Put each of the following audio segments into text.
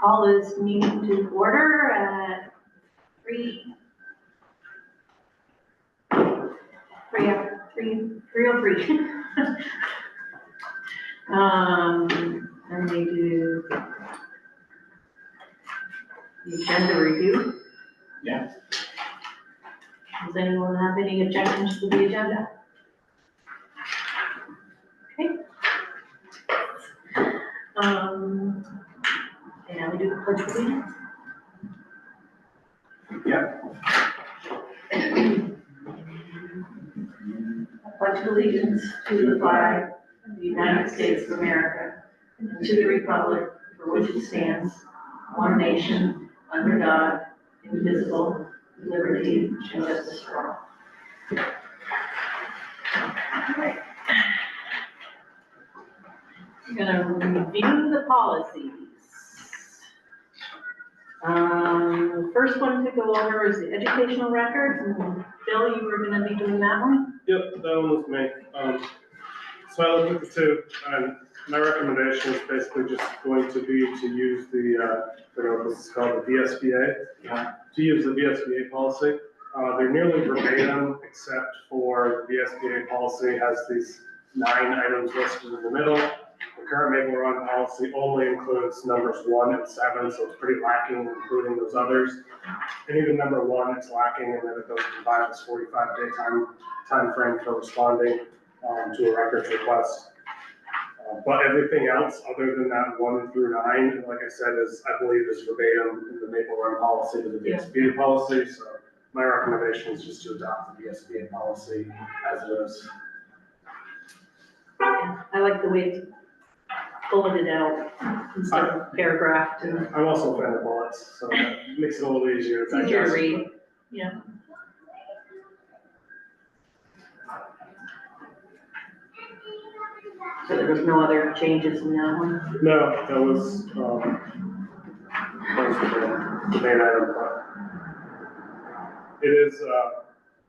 Call this meeting to order at 3:03. And we do the agenda review. Yeah. Does anyone have any objections to the agenda? Okay. And now we do the pledge of allegiance. Yeah. I pledge allegiance to the flag of the United States of America and to the republic for which it stands, one nation, under God, indivisible, with liberty and justice for all. We're gonna review the policies. The first one to go over is the educational records, and Bill, you were gonna be doing that one? Yep, that one was me. So I looked at the two, and my recommendation is basically just going to be to use the, I don't know what this is called, the VSBA. Yeah. To use the VSBA policy. They're nearly verbatim, except for the VSBA policy has these 9 items listed in the middle. The current Maple Run policy only includes numbers 1 and 7, so it's pretty lacking, including those others. And even number 1, it's lacking, and then it doesn't provide this 45-day time frame for responding to a records request. But everything else, other than that 1 through 9, like I said, I believe is verbatim in the Maple Run policy to the VSBA policy. So my recommendation is just to adopt the VSBA policy as it is. Yeah, I like the way it's bulleted out instead of paragraphed. And I'm also a fan of bullets, so that makes it a little easier to it's easier to digest. read. Yeah. So there was no other changes in that one? No, that was the main item. But it is,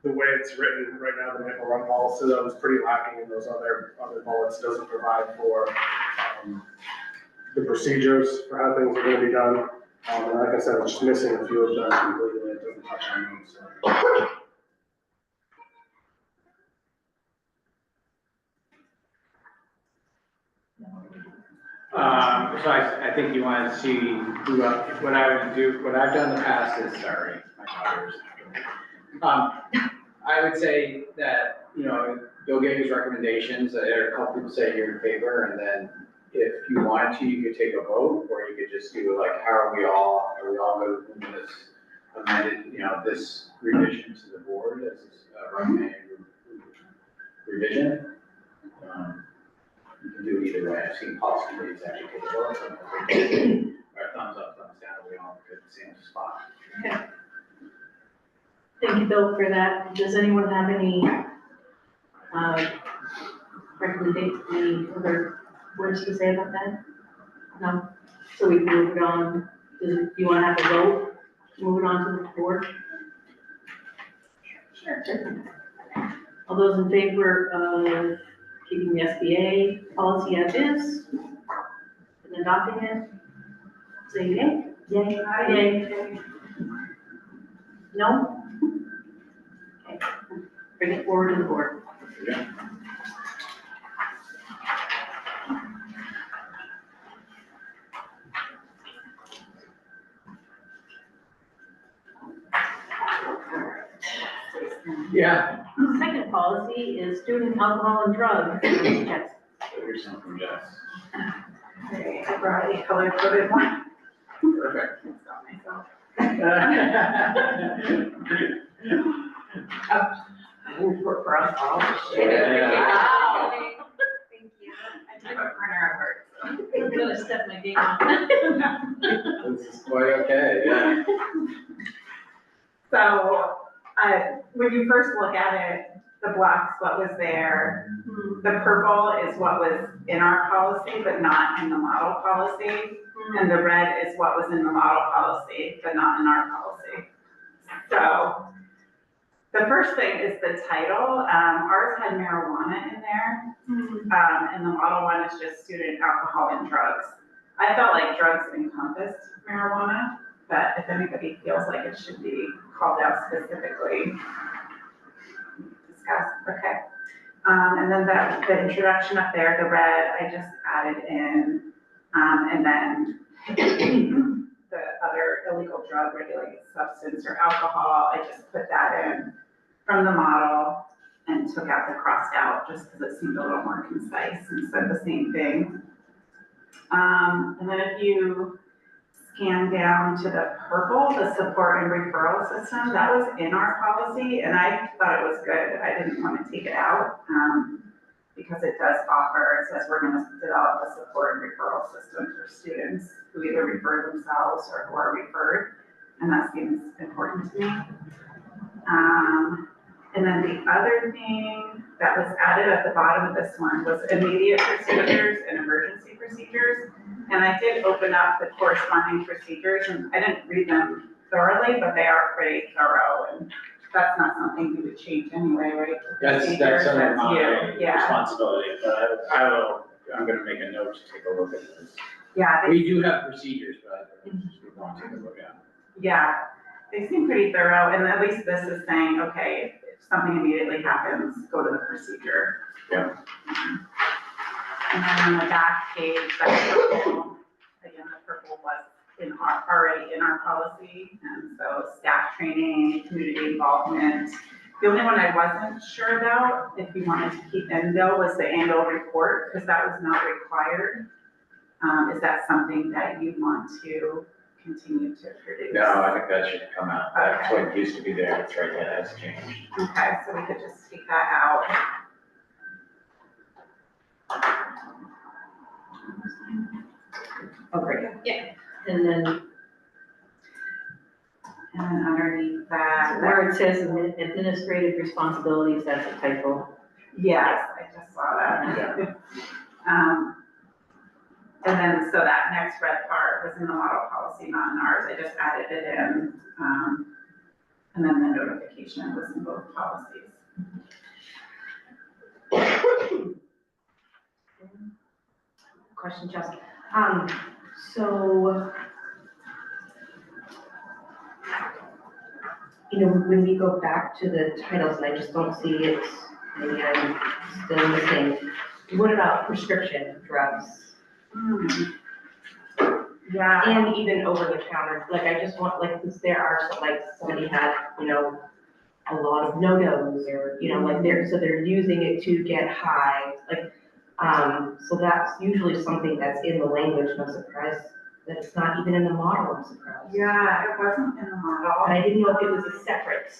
the way it's written right now, the Maple Run policy, that was pretty lacking in those other bullets. Doesn't provide for the procedures for how things are gonna be done. And like I said, it's just missing a few of them completely. It doesn't touch on them, so. So I think you want to see what I would do, what I've done in the past is, sorry, my daughter's. I would say that, Bill gave his recommendations, there are a couple people say here in favor, and then if you wanted to, you could take a vote, or you could just do like, are we all going to move this amended, this revision to the board as a recommended revision? You can do it either way. I've seen policy committees actually take a vote, or thumbs up, thumbs down, we all could same spot. Okay. Thank you, Bill, for that. Does anyone have any any other words to say about that? No? So we move it on. Do you want to have a vote? Move it on to the board? Sure. All those in favor of keeping the SBA policy as is and adopting it, say yay. Yay. Yay. No? Okay. Bring it forward to the board. Yeah. Yeah. Second policy is student alcohol and drugs. Jess. Here's some from Jess. Okay, I brought a color coded one. Perfect. It's got myself. For us all. Yeah. Wow. Thank you. I took a printer at work. I'm gonna step my game up. This is quite okay, yeah. So, when you first look at it, the black's what was there. The purple is what was in our policy, but not in the model policy. And the red is what was in the model policy, but not in our policy. So, The first thing is the title. Ours had marijuana in there, and the model one is just student alcohol and drugs. I felt like drugs encompassed marijuana, but if anybody feels like it should be called out specifically, discuss, okay. And then the introduction up there, the red, I just added in, and then the other illegal drug regulated substance or alcohol, I just put that in from the model and took out the crossed out just because it seemed a little more concise and said the same thing. And then if you scan down to the purple, the support and referral system, that was in our policy and I thought it was good. I didn't want to take it out because it does offer, it says we're going to develop a support and referral system for students who either refer themselves or who are referred. And that seems important to me. And then the other thing that was added at the bottom of this one was immediate procedures and emergency procedures. And I did open up the corresponding procedures and I didn't read them thoroughly, but they are pretty thorough and that's not something you would change anyway, right? That's Procedures, under that's my you. Yeah, responsibility, but I'm gonna make a note to take a look at this. yeah, We do have procedures, but we want to take a look at. yeah, they seem pretty thorough, and at least this is saying, okay, if something immediately happens, go to the procedure. Yeah. And then on the back page, that's purple, again, the purple was already in our policy, and so staff training, community involvement. The only one I wasn't sure about, if you wanted to keep in though, was the annual report, because that was not required. Is that something that you want to continue to produce? No, I think that should come out. That's what used to be there. That's right, that has changed. Okay, so we could just take that out. Oh, great. Yeah. And then Underneath that. where it says administrative responsibilities, that's a typo. Yes, I just saw that. And then, so that next red part was in the model policy, not in ours, I just added it in. And then the notification was in both policies. Question, Jessica. So, you know, when we go back to the titles, and I just don't see it, maybe I'm still missing. What about prescription drugs? Yeah. And even over the counter, like I just want, like, because there are some, like, somebody had, you know, a lot of no-nos or, you know, like they're using it to get high, like, so that's usually something that's in the language, and I'm surprised that it's not even in the model, I'm surprised. Yeah, it wasn't in the model. And I didn't know if it was a separate,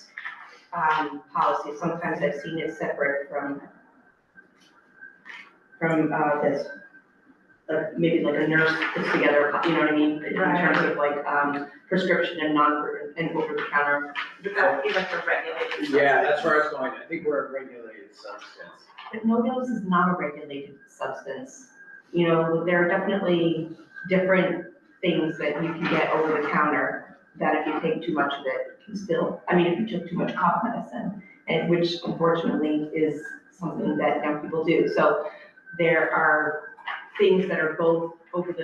policy, sometimes I've seen it separate from this. Like, maybe like a nurse puts together, you know what I mean, in terms of like, prescription and and over the counter. Would that be like a regulated? Yeah, that's where I was going. I think we're a regulated substance. But no-dose is not a regulated substance. You know, there are definitely different things that you can get over the counter that if you take too much of it, can still, I mean, if you took too much cough medicine, and which unfortunately is something that young people do. So there are things that are both over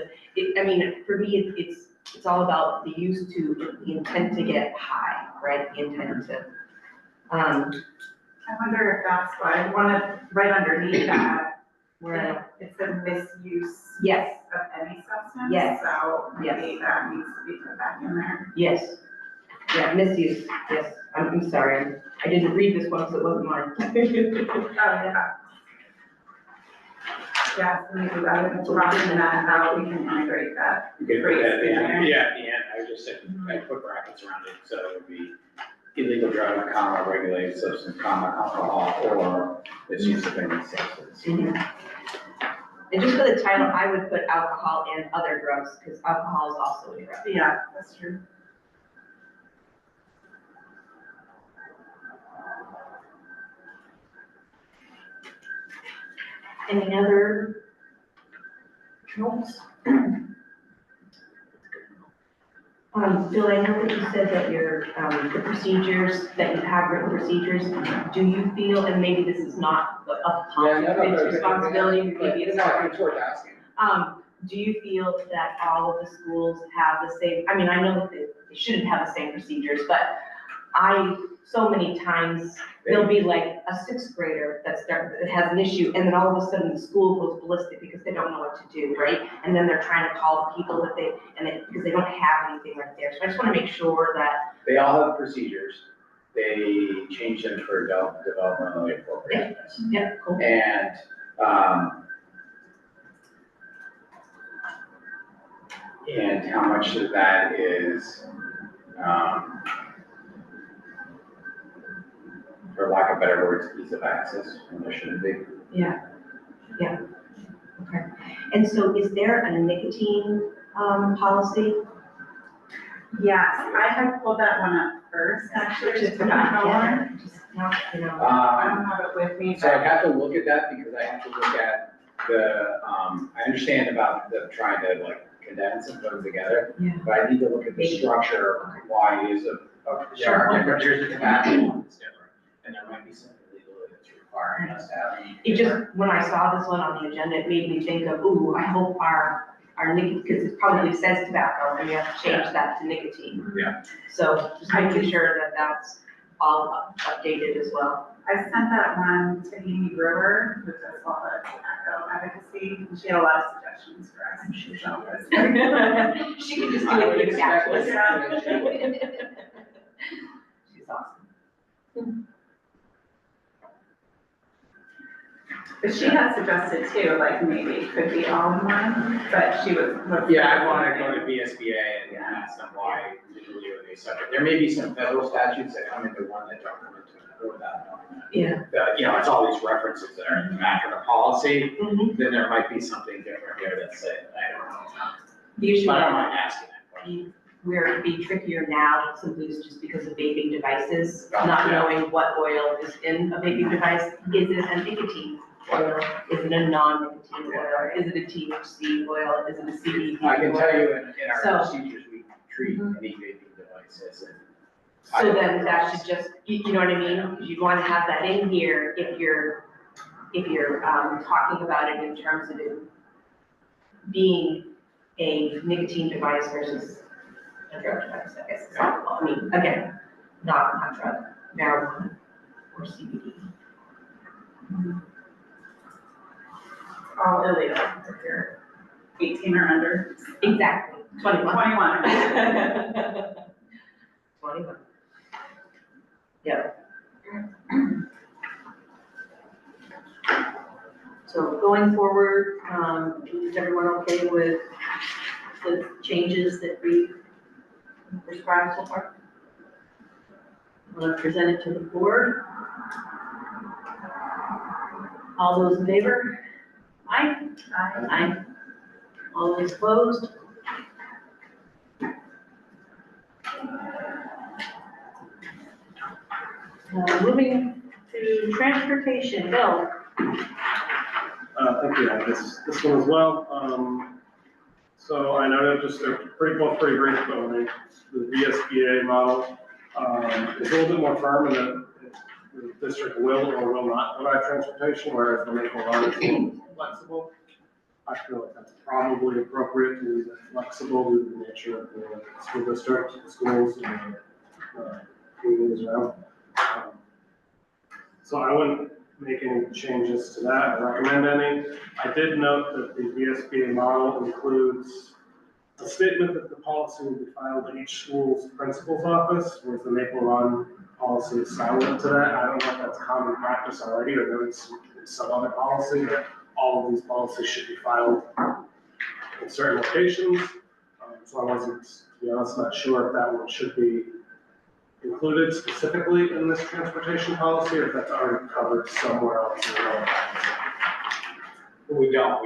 I mean, for me, it's all about the use to, the intent to get high, right? The intent to, I wonder if that's why, I wanted right underneath that, where, it's a misuse yes, of any substance. Yes. So maybe Yes. that needs to be put back in there. yes, yeah, misuse, yes, I'm sorry, I didn't read this one because it wasn't mine. Oh, yeah. Yeah, so maybe that, if we're crossing that out, we can integrate that. You could put Phrase that at the in end. there. Yeah, at the end, I just said, I put brackets around it, so it would be illegal drug, comma, regulated substance, comma, alcohol, or misuse of any substance. And just for the title, I would put alcohol and other drugs, because alcohol is also a drug. Yeah, that's true. Any other notes? Bill, I know that you said that your, the procedures, that you have written procedures, do you feel, and maybe this is not a policy responsibility, maybe it's not. It's worth asking. Do you feel that all of the schools have the same, I mean, I know that they shouldn't have the same procedures, but so many times, there'll be like a sixth grader that has an issue, and then all of a sudden the school goes ballistic because they don't know what to do, right? And then they're trying to call the people because they don't have anything right there. So I just want to make sure that. They all have procedures. They change them for developmentally appropriate. Yeah, cool. And how much of that is, for lack of better words, ease of access, when there shouldn't be. Yeah, okay. And so is there a nicotine, policy? Yes, I had pulled that one up first, actually, just to back on. Just not, you know. I don't have it with me, So I but have to look at that because I have to look at I understand about them trying to like condense and put them together. Yeah. But I need to look at the structure, why it is there are different, there's the tobacco one that's different. And there might be something legally that's requiring us to have. It just, when I saw this one on the agenda, it made me think of, ooh, I hope our nicotine, because it probably says tobacco, and we have to change that to nicotine. Yeah. So just making sure that that's all updated as well. I sent that one to Amy Brewer, who does all the tobacco advocacy, and she had a lot of suggestions for us. I'm sure she So does. it's- She can just do I would it expect exactly. this. She's awesome. But she had suggested too, like maybe it could be all in one, but she was. Yeah, I want to go to BSBA and ask them why legally are they separate. There may be some federal statutes that come into one that don't come into another without. Yeah. You know, it's all these references that are in the back of the policy, Mhm. then there might be something different there that say, I don't know. Usually, But I don't mind asking that question. where it'd be trickier now, simply is just because of vaping devices, not Yeah. knowing what oil is in a vaping device. Is it a nicotine oil? Is it a non-nicotine oil? Is it a THC oil? Is it a CBD oil? I can tell you in our So- procedures, we treat any vaping devices and. So then that should just, you know what I mean? Because you want to have that in here if you're talking about it in terms of it being a nicotine device versus a drug device, I guess. I mean, again, not drug, marijuana or CBD. All illegal if you're 18 or under. Exactly, 21. 21. 21. Yep. So going forward, is everyone okay with the changes that we prescribed so far? Want to present it to the board? All those in favor? Aye? Aye. All those opposed? Moving to transportation, Bill. Thank you, this one as well. So I know just they're pretty brief, but when the VSBA model, is a little bit more firm in that the district will or will not provide transportation, whereas the local law is a little flexible. I feel like that's probably appropriate to be flexible due to the nature of the school district, the schools, and the communities around. So I wouldn't make any changes to that, or recommend any. I did note that the VSBA model includes a statement that the policy will be filed at each school's principal's office, whereas the Maple Run policy is silent to that. I don't know if that's common practice already, or there is some other policy, but all of these policies should be filed in certain locations. So I wasn't, to be honest, not sure if that one should be included specifically in this transportation policy, or if that's already covered somewhere else in the policy. We don't,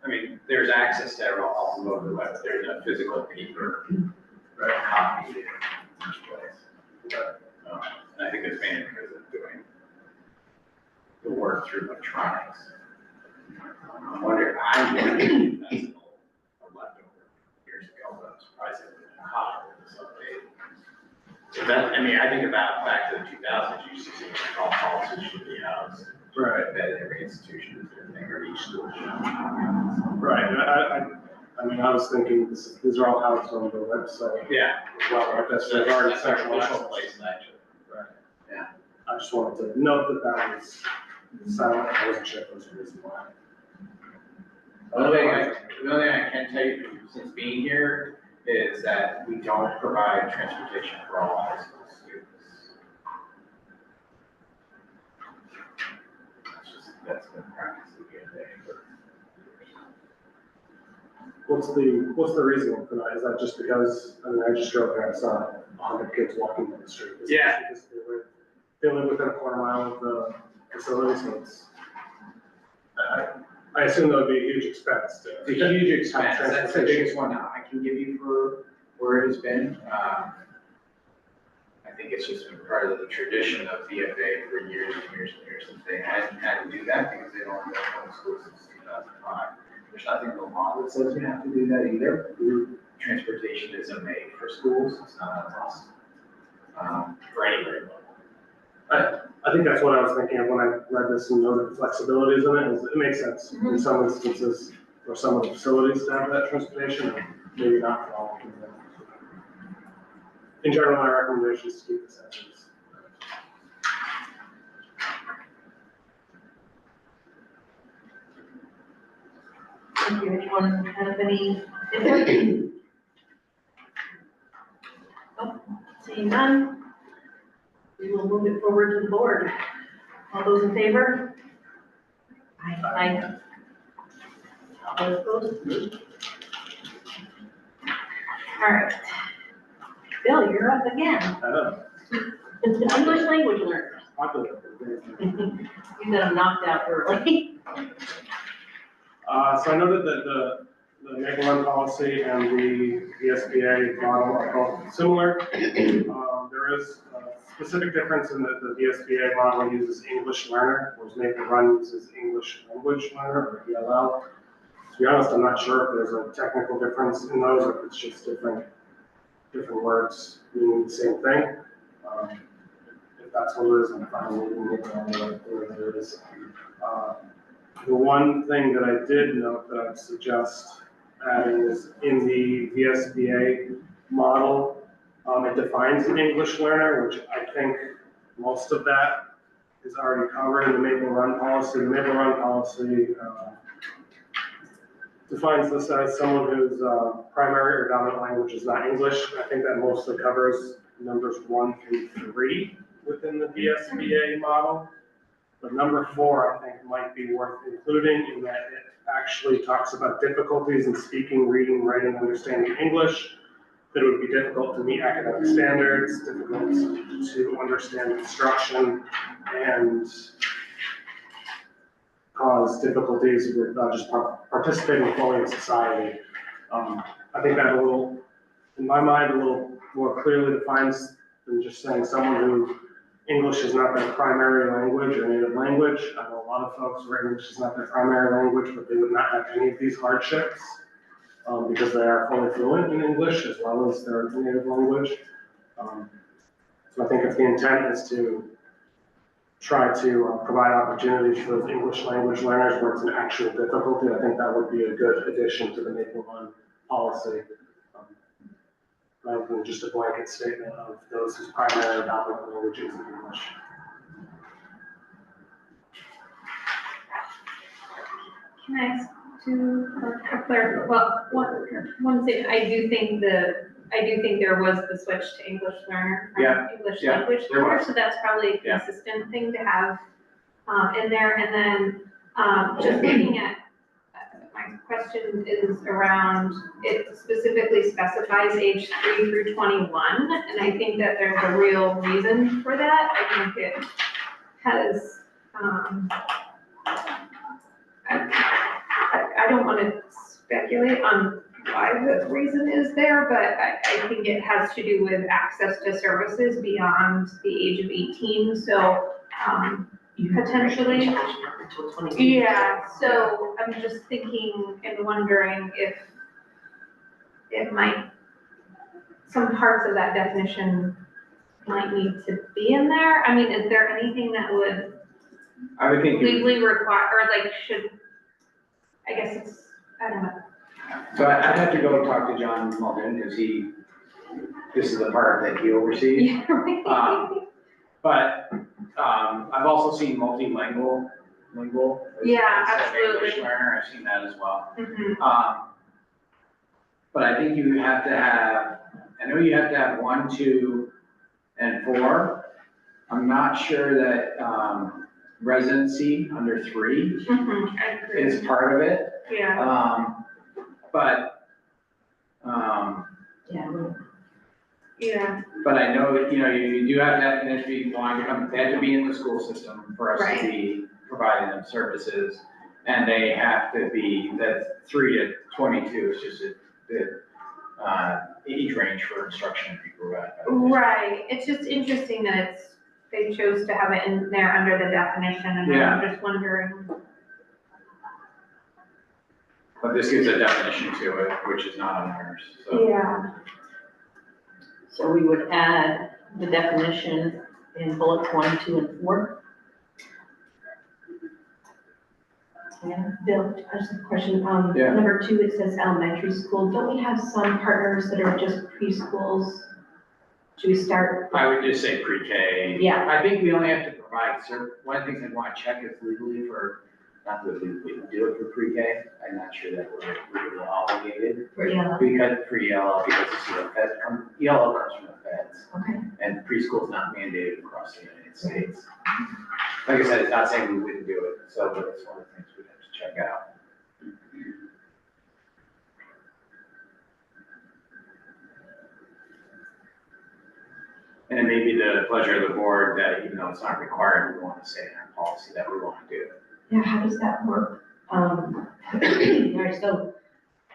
I mean, there's access to all over the web, there's a physical paper, copy in each place. And I think it's mainly because of doing the work through electronics. I wonder if that's a leftover years ago, but I'm surprised it was hot. So that, I mean, I think about back to the 2000s, you used to see all policies should be housed Right. at every institution, or each school. Right, and I mean, I was thinking, these are all housed on the website Yeah. as well, right? That's That's regarding that's our sexual official access. place, actually. Right. Yeah. I just wanted to note that that was silent, I wasn't sure if there was a reason why. The only thing I can tell you since being here is that we don't provide transportation for all high school students. That's been practice again there. What's the reason for that? Is that just because, I mean, I just drove there, I saw 100 kids walking down the street. Is it Yeah. just because they live within a quarter mile of the facility, so it's, I assume that would be a huge expense to. It's a huge expense, have that's the biggest one I can give you for where it has been. I think it's just been part of the tradition of VFA for years and years and years, since they hadn't had to do that because they don't have public schools since 2005. There's nothing in the law that says you have to do that either. Transportation is a made for schools, it's not a must. For anybody. I think that's what I was thinking of when I read this and know that flexibilities in it, is it makes sense in some instances for some of the facilities to have that transportation, and maybe not for all of them. In general, my recommendation is to keep this as is. Thank you. Anyone have any input? Oh, seeing none, we will move it forward to the board. All those in favor? Aye. All those opposed? All right. Bill, you're up again. English language learner. You got them knocked out early. So I know that the Maple Run policy and the VSBA model are both similar. There is a specific difference in that the VSBA model uses English learner, whereas Maple Run uses English language learner, or ELL. To be honest, I'm not sure if there's a technical difference in those, or if it's just different words meaning the same thing. If that's what it is, I'm fine leaving it on where it is. The one thing that I did note that I'd suggest adding is in the VSBA model, it defines an English learner, which I think most of that is already covered in the Maple Run policy. The Maple Run policy defines this as someone whose primary or dominant language is not English. I think that mostly covers numbers 1 through 3 within the VSBA model. But number 4, I think, might be worth including in that it actually talks about difficulties in speaking, reading, writing, understanding English. That it would be difficult to meet academic standards, difficult to understand instruction, and cause difficulties with just participating fully in society. I think that in my mind, a little more clearly defines than just saying someone who English is not their primary language or native language. I know a lot of folks where English is not their primary language, but they would not have any of these hardships because they are fully fluent in English as well as their native language. So I think if the intent is to try to provide opportunities for those English language learners where it's an actual difficulty, I think that would be a good addition to the Maple Run policy. Rather than just a blanket statement of those whose primary or dominant language is English. Can I ask to clarify? Well, one thing, I do think there was the switch to English learner Yeah, from English yeah, language there learner, was. so that's probably a Yeah. consistent thing to have in there. And then just looking at my question is around, it specifically specifies age 3 through 21, and I think that there's a real reason for that. I think it has, I don't want to speculate on why the reason is there, but I think it has to do with access to services beyond the age of 18, so, potentially. Until 22. Yeah, so I'm just thinking and wondering if it might, some parts of that definition might need to be in there? I mean, is there anything that would I would think, legally require, or like should, I guess it's, I don't know. so I'd have to go talk to John Malden, because this is the part that he oversees. Yeah, right. But, I've also seen multilingual, Yeah, as an English absolutely. learner, I've seen that as well. Mhm. But I think you have to have, I know you have to have 1, 2, and 4. I'm not sure that, residency under 3 Mhm, I agree. is part of it. Yeah, But, Yeah. yeah, but I know that, you do have to have, and if you want to come, they have to be in the school system for us Right. to be providing them services. And they have to be, that's 3 to 22 is just the age range for instruction to be provided. right. It's just interesting that they chose to have it in there under the definition, and I'm just wondering. But this gives a definition to it, which is not on ours, so. Yeah. So we would add the definition in bullets 1, 2, and 4. Yeah, Bill, I just have a question. Yeah. Number 2, it says elementary school. Don't we have some partners that are just preschools? Should we start? I would just say pre-K. Yeah. I think we only have to provide, one of the things I'd want to check is legally for, not that we do it for pre-K. I'm not sure that we're legally obligated. Yeah. Because for ELL, because this is a fed, ELL comes from the feds. Okay. And preschool is not mandated across the United States. Like I said, it's not saying we wouldn't do it, so it's one of the things we'd have to check out. And it may be the pleasure of the board that even though it's not required, we want to say in our policy that we want to do it. Yeah, how does that work? All right, so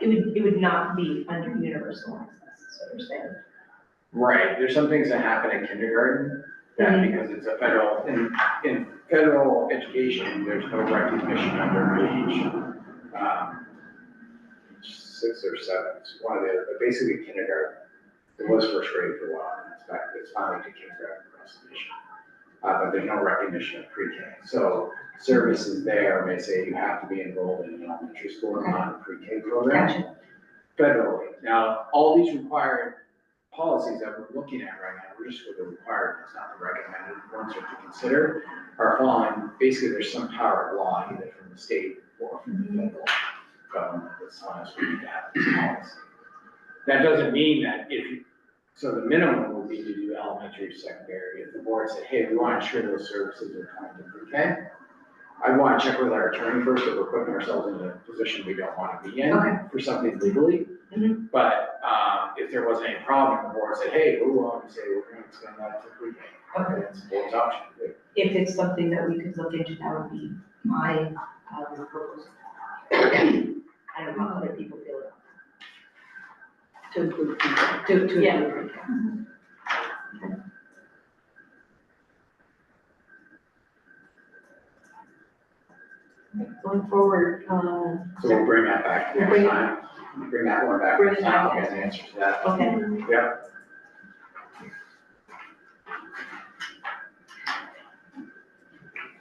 it would not be under universal access, is what you're saying? Right, there's some things that happen in kindergarten that because it's a federal, in federal education, there's no recognition under age 6 or 7, it's one of the other, but basically kindergarten. It was first grade for a while, and it's finally to kindergarten across the nation. But there's no recognition of pre-K. So services there may say you have to be enrolled in an elementary school and not a pre-K program. Gotcha. Federally. Now, all these required policies that we're looking at right now, we're just with the required, it's not the recommended ones that to consider, are falling, basically there's some power of law either from the state or from the federal government that's telling us we need to have this policy. That doesn't mean that so the minimum would be to do elementary, secondary. If the board said, hey, we want to ensure those services are coming to pre-K, I'd want to check with our attorney first if we're putting ourselves in a position we don't want to be in for something legally. Mhm. But if there wasn't any problem, the board said, hey, we're willing to say we're going to extend that to pre-K. Okay. That's the board's option. If it's something that we could look into, that would be my proposal. I don't know how other people feel about To include people. it. To Yeah. include it. Going forward, So we'll bring that back next Bring it- time. Bring that one back Bring next it time. back I'll get an answer to that. Okay. Yeah.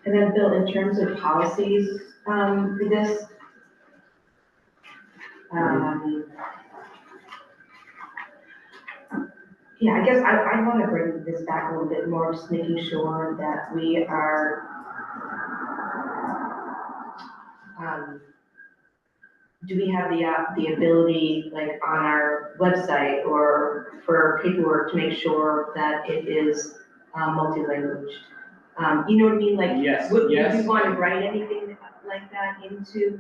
And then Bill, in terms of policies, for this, yeah, I guess I want to bring this back a little bit more, just making sure that we are, do we have the ability, like, on our website or for paperwork to make sure that it is multi-language? You know what I mean, like, Yes, would yes. you want to write anything like that into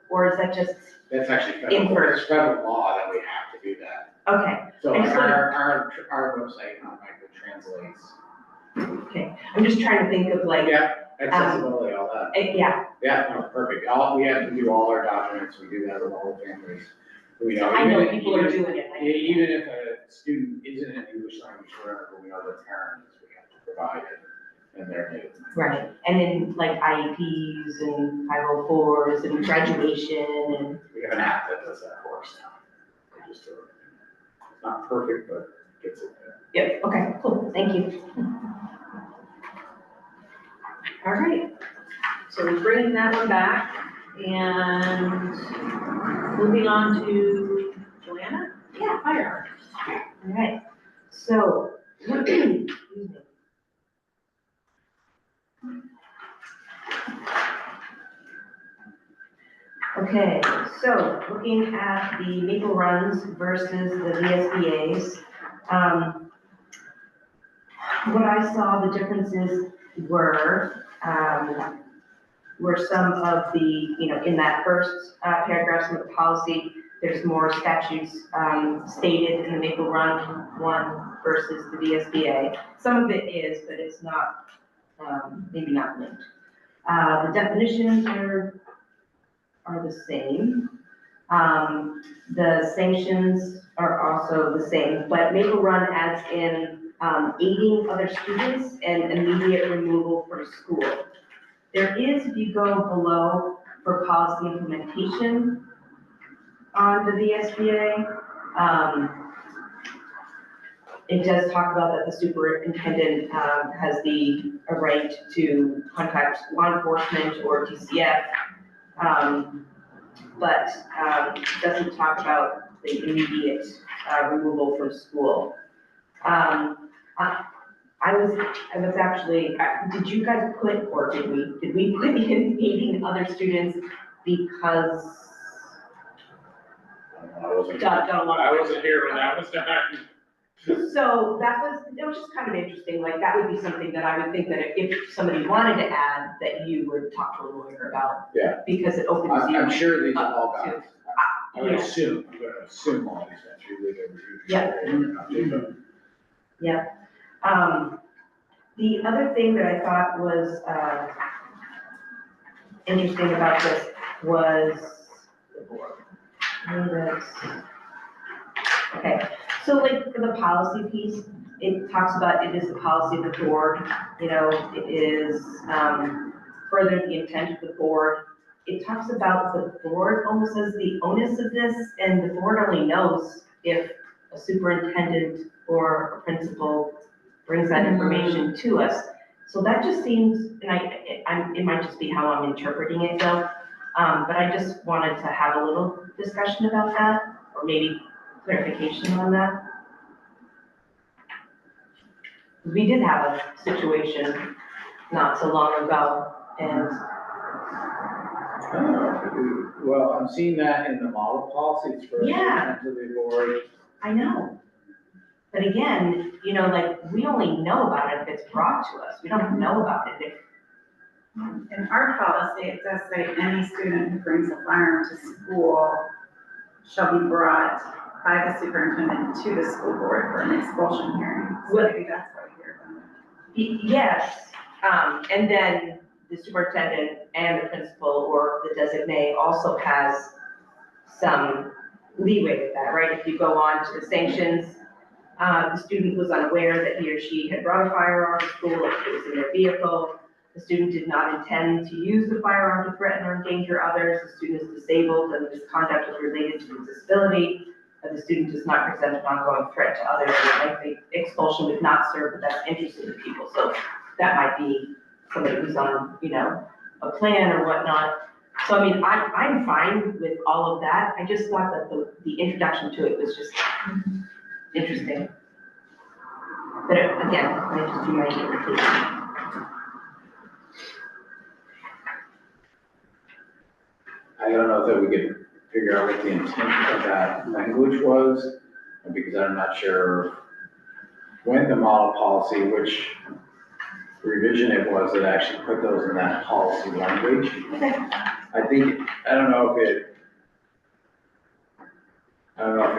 or is that just, That's actually In federal, first. it's federal law that we have to do that. okay, So I just wanna- our website automatically translates. okay, I'm just trying to think of like, Yeah, accessibility, all that. yeah, Yeah, no, perfect. We have to do all our documents, we do that with all the families. We know. I know even if- people are doing it. Even if a student isn't an English language learner, but we know the parent is, we have to provide it in their native language. Right, and then like IEPs and 504s and graduation and, We have an app that does that for us now. It's not perfect, but gets it there. yep, okay, cool. Thank you. All right, so we're bringing that one back and moving on to Joanna? Yeah, fire. All right, so, excuse me. Okay, so looking at the Maple Runs versus the VSBA's, what I saw the differences were some of the, in that first paragraph of the policy, there's more statutes stated in the Maple Run one versus the VSBA. Some of it is, but it's not, maybe not linked. The definitions are the same. The sanctions are also the same, but Maple Run adds in aiding other students and immediate removal from school. There is, if you go below for policy implementation on the VSBA, it does talk about that the superintendent has a right to contact law enforcement or DCF, but doesn't talk about the immediate removal from school. I was actually, did you guys put, or did we put in aiding other students because? I wasn't here when that was done. So it was just kind of interesting, like that would be something that I would think that if somebody wanted to add, that you would talk to a lawyer about. Yeah. Because it opens you I'm sure these have all up got, to. I would assume, I'm gonna assume all these went through legal review. Yeah. The other thing that I thought was interesting about this was the board. Okay, so like for the policy piece, it talks about it is the policy of the board, it is further the intent of the board. It talks about the board almost as the onus of this, and the board only knows if a superintendent or a principal brings that information to us. So that just seems, and it might just be how I'm interpreting it though, but I just wanted to have a little discussion about that, or maybe clarification on that. We did have a situation not so long ago, and Well, I'm seeing that in the model policies for the Yeah. intent of the board. I know. But again, like, we only know about it if it's brought to us. We don't know about it if. In our policy, it does say any student who brings a firearm to school shall be brought by the superintendent to the school board for an expulsion hearing. So maybe that's what you're doing. Yes, and then the superintendent and the principal or the designee also has some leeway with that, right? If you go on to the sanctions, the student was unaware that he or she had brought a firearm to school, if it was in their vehicle. The student did not intend to use the firearm to threaten or endanger others. The student is disabled and this conduct is related to his disability. The student does not present an ongoing threat to others. Like the expulsion would not serve the best interest of the people. So that might be somebody who's on, a plan or whatnot. So I mean, I'm fine with all of that. I just thought that the introduction to it was just interesting. But again, I just do my interpretation. I don't know that we could figure out what the intent of that language was, because I'm not sure when the model policy, which revision it was that actually put those in that policy language. I don't know if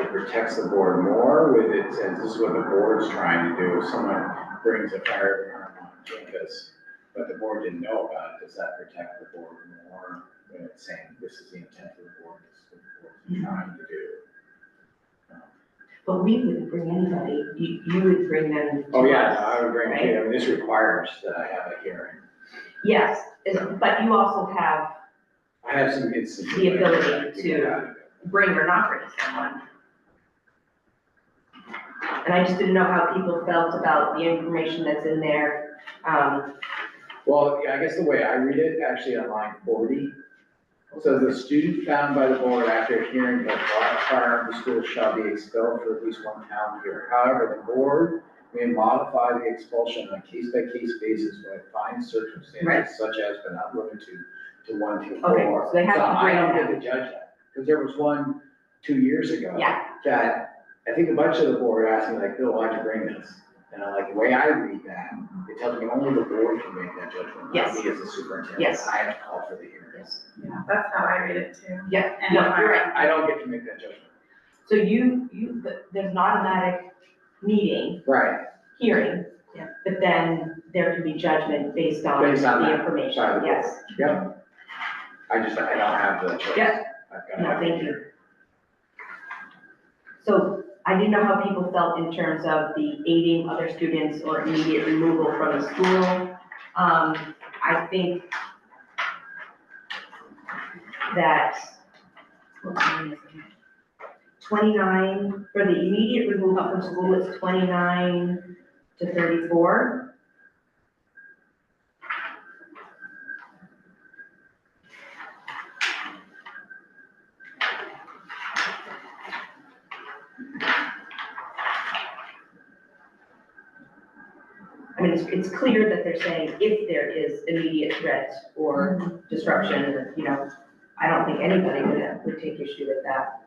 it protects the board more with it, since this is what the board's trying to do. If someone brings a firearm on campus, but the board didn't know about it, does that protect the board more when it's saying this is the intent of the board, this is what the board's trying to do? But we wouldn't bring anybody, you would bring them to Oh, yeah, us, no, I would bring it, right? I mean, this requires that I have a hearing. Yes, but you also have I have some instances. The where I ability get out to of it. bring or not bring someone. And I just didn't know how people felt about the information that's in there. Well, yeah, I guess the way I read it, actually on line 40, so the student found by the board after hearing that firearm in the school shall be expelled for at least one calendar year. However, the board may modify the expulsion on a case-by-case basis when it finds Right. circumstances such as but not limited to 1 through 4. Okay, so they have to I bring don't that. get to judge that, because there was one 2 years ago. Yeah. That I think a bunch of the board asked me like, Bill, why'd you bring this? And I'm like, the way I read that, it tells me only the board can make that judgment, Yes. not me as the superintendent. Yes. I have to call for the hearing. Yeah, that's how I read it too. Yeah, And no, you're right. I don't get to make that judgment. So there's an automatic meeting, Right. hearing. Yeah. But then there can be judgment based on Based on the that information, side of the yes. Yep. I don't have the choice. Yeah. I've got to No, have the thank you. hearing. So I didn't know how people felt in terms of the aiding other students or immediate removal from the school. I think that 29, for the immediate removal from school is 29 to 34. I mean, it's clear that they're saying if there is immediate threat or disruption, you know, I don't think anybody would take issue with that.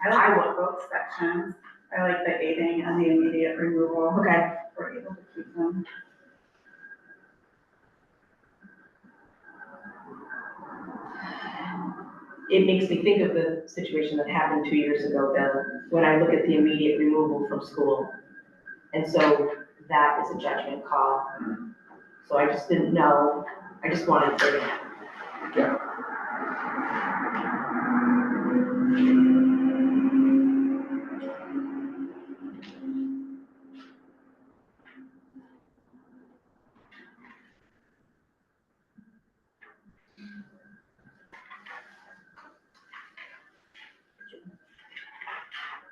I like both sections. I like the aiding and the immediate removal. Okay. We're able to keep them. It makes me think of the situation that happened 2 years ago, Bill, when I look at the immediate removal from school. And so that is a judgment call. So I just didn't know, I just wanted to. Yeah.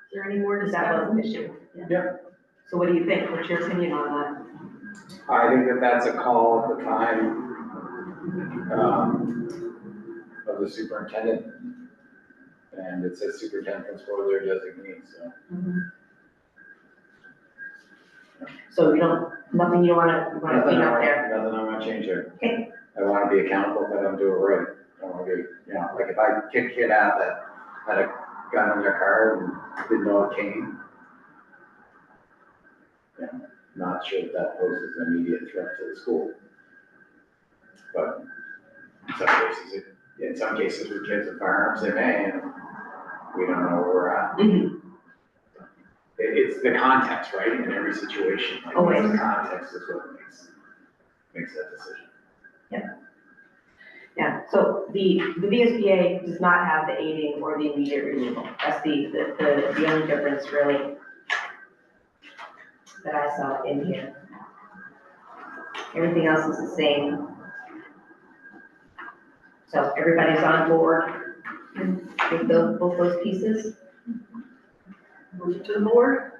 Is there any more Because that was an discussion? issue. Yeah. So what do you think? What's your opinion on that? I think that that's a call at the time, of the superintendent. And it says superintendent principal, their designee, so. So you don't, nothing you wanna clean up there? Nothing I wanna change there. Okay. I wanna be accountable if I don't do it right. I wanna be, you know, like if I kick a kid out that had a gun in their car and didn't know it came. You know, not sure that poses an immediate threat to the school. But in some cases with kids with firearms, they may, and we don't know where we're at. Mhm. It's the context, right, in every situation, like, Always. the context is what makes that decision. Yeah, so the VSBA does not have the aiding or the immediate removal. That's the only difference really that I saw in here. Everything else is the same. So everybody's on board with both those pieces? Move to the board?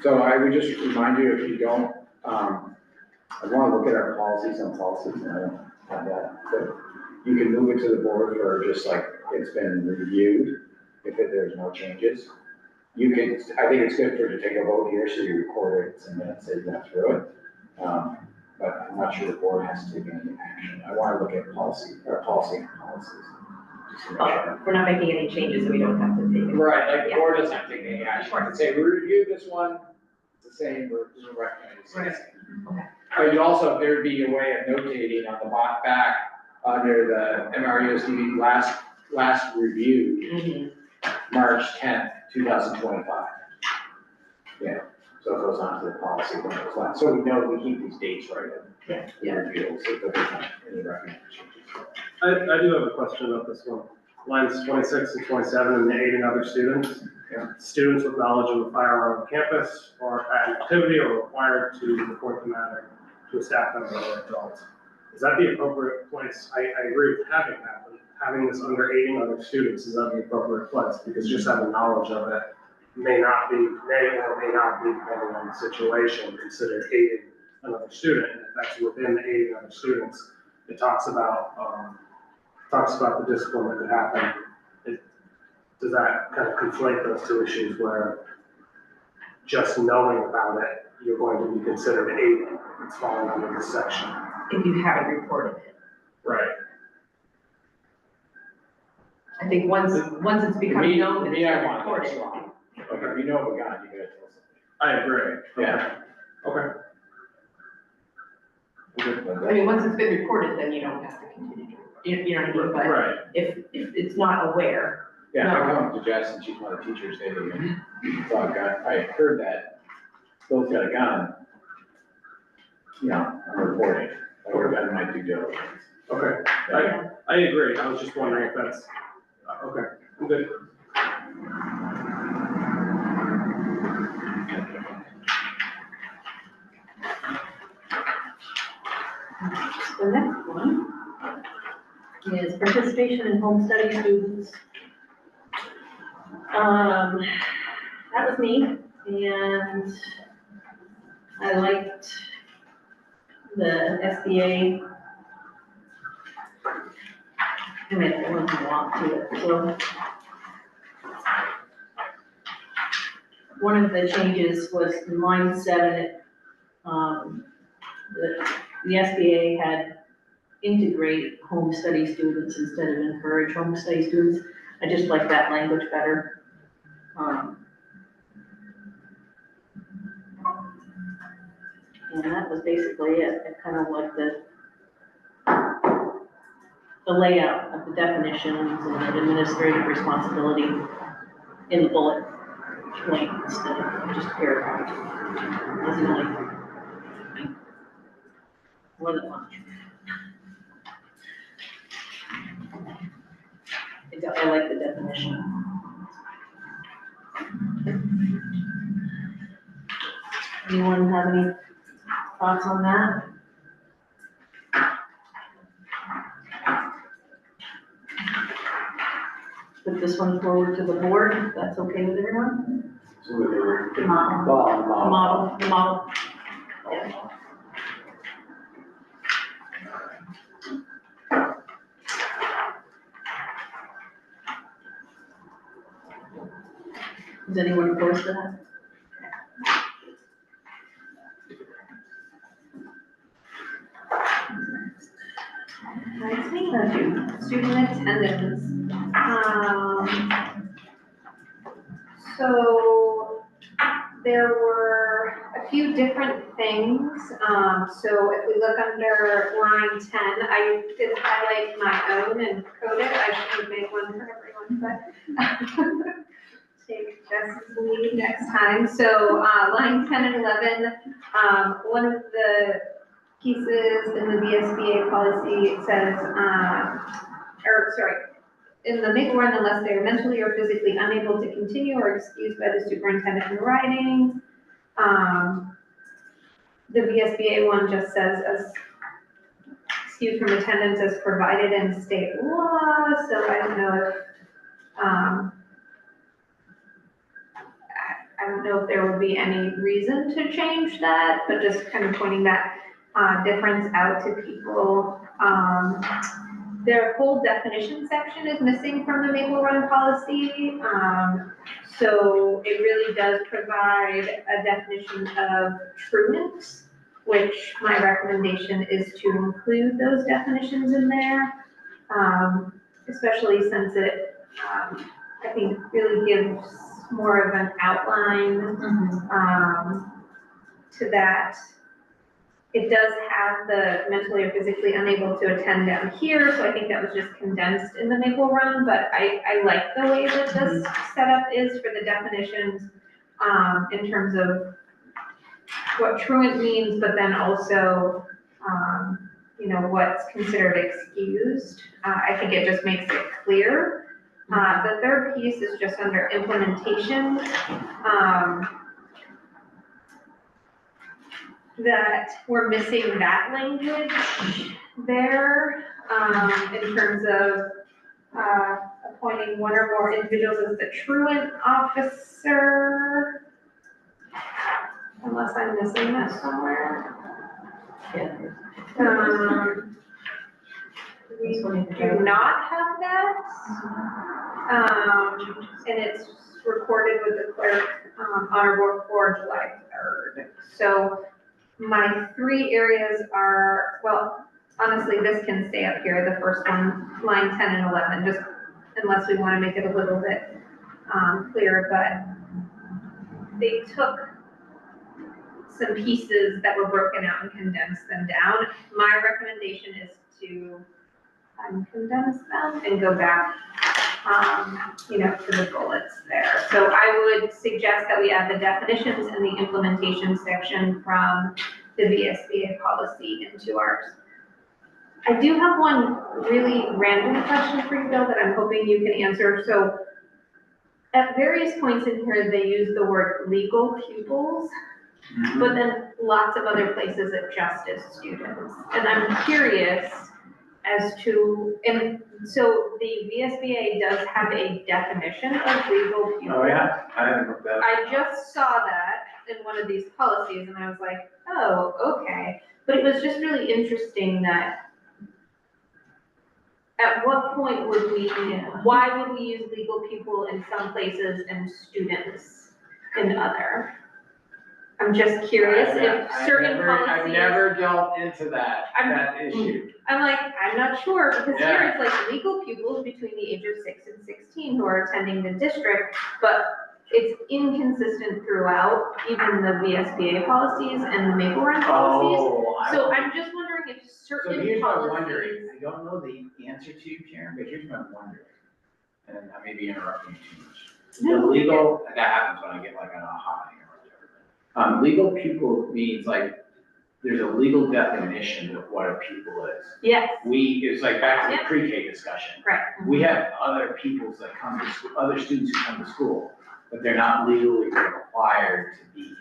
So I would just remind you, if you don't, I want to look at our policies and I don't have that, but you can move it to the board for just like, it's been reviewed, if there's no changes. You can, I think it's good for you to take a vote here, so you record it, and then say you went through it. But I'm not sure the board has to take any action. I want to look at policy and policies. just to make sure. We're not making any changes, so we don't have to take it. Right, like the Yeah. board doesn't have to take any action. I can say, we reviewed this one, it's the same, we're recommending it's the same. Okay. But you also, there'd be a way of notating on the back, under the MRUSD last review, Mhm. March 10th, 2025. Yeah, so it goes on to the policy when it was last, so we know we keep these dates right in the review, so that there's not any recommended changes. I do have a question about this one. Lines 26 and 27 in the aiding other students. Yeah. Students with knowledge of a firearm on campus or at an activity are required to report the matter to a staff member or adult. Is that the appropriate place? I agree with having that, but having this under aiding other students, is that the appropriate place? Because just having knowledge of it may or may not be, depending on the situation, considered aiding another student. And if that's within the aiding other students, it talks about the discipline that could happen. Does that kind of conflate those two issues where just knowing about it, you're going to be considered aiding? It's falling under this section. If you haven't reported it. Right. I think once it's become Me- known that me, I it's want reported. this wrong. Like, if you know of a gun, you gotta tell somebody. I agree. Yeah. Okay. I mean, once it's been reported, then you don't have to continue. You know what I mean? But Right. if it's not aware, Yeah, I come to Jess and she's one of the teachers, they thought, I heard that Bill's got a gun. You know, I'm reporting, I would have done my due diligence. Okay. I agree. I was just wondering if that's, okay, I'm good. The next one is participation in home study students. That was me, and I liked the SBA. I mean, there wasn't a lot to it, so. One of the changes was in line 7, the SBA had integrate home study students instead of encourage home study students. I just like that language better. And that was basically it. I kind of like the layout of the definitions and the administrative responsibility in the bullet point instead of just paragraph. Doesn't really more than much. I like the definition. Anyone have any thoughts on that? Put this one forward to the board, if that's okay with everyone? So we were, The model. The model. Yeah. Is anyone opposed to that? Next thing, student attendance. So there were a few different things. So if we look under line 10, I did highlight my own and code it. I should have made one for everyone, but take Jess's lead next time. So line 10 and 11, one of the pieces in the VSBA policy, it says, in the Maple Run, unless they are mentally or physically unable to continue or excused by the superintendent in writing. The VSBA one just says as excused from attendance as provided in state law, so I don't know if, I don't know if there would be any reason to change that, but just kind of pointing that difference out to people. Their whole definition section is missing from the Maple Run policy. So it really does provide a definition of truant, which my recommendation is to include those definitions in there. Especially since it, I think, really gives more of an outline to that. It does have the mentally or physically unable to attend down here, so I think that was just condensed in the Maple Run, but I like the way that this setup is for the definitions, in terms of what truant means, but then also, you know, what's considered excused. I think it just makes it clear. The third piece is just under implementation. That we're missing that language there, in terms of, appointing one or more individuals as the truant officer. Unless I'm missing that somewhere. We do not have that. And it's recorded with the clerk, on or before July 3rd. So my 3 areas are, well, honestly, this can stay up here, the first one, line 10 and 11, just unless we want to make it a little bit clearer, but they took some pieces that were broken out and condensed them down. My recommendation is to condense them and go back, to the bullets there. So I would suggest that we add the definitions and the implementation section from the VSBA policy into ours. I do have one really random question for you, Bill, that I'm hoping you can answer. So at various points in here, they use the word legal pupils, but then lots of other places it just is students. And I'm curious as to, and so the VSBA does have a definition of legal pupil. Oh, yeah, I haven't looked that up. I just saw that in one of these policies and I was like, oh, okay. But it was just really interesting that at what point would we, why would we use legal pupil in some places and students in other? I'm just curious if certain policies. I've never delved into that issue. I'm like, I'm not sure, because Yeah. here it's like legal pupils between the age of 6 and 16 who are attending the district, but it's inconsistent throughout, even the VSBA policies and the Maple Run policies. So I'm just wondering if So certain here's what I'm policies. wondering, I don't know the answer to you, Karen, but here's what I'm wondering. And I may be interrupting you too much. No, The legal, that happens when I get like an aha here or whatever. Legal pupil means like, there's a legal definition of what a pupil is. Yes, It's like back to the Yeah. pre-K discussion. right. We have other pupils that come to school, other students who come to school, but they're not legally required to be here.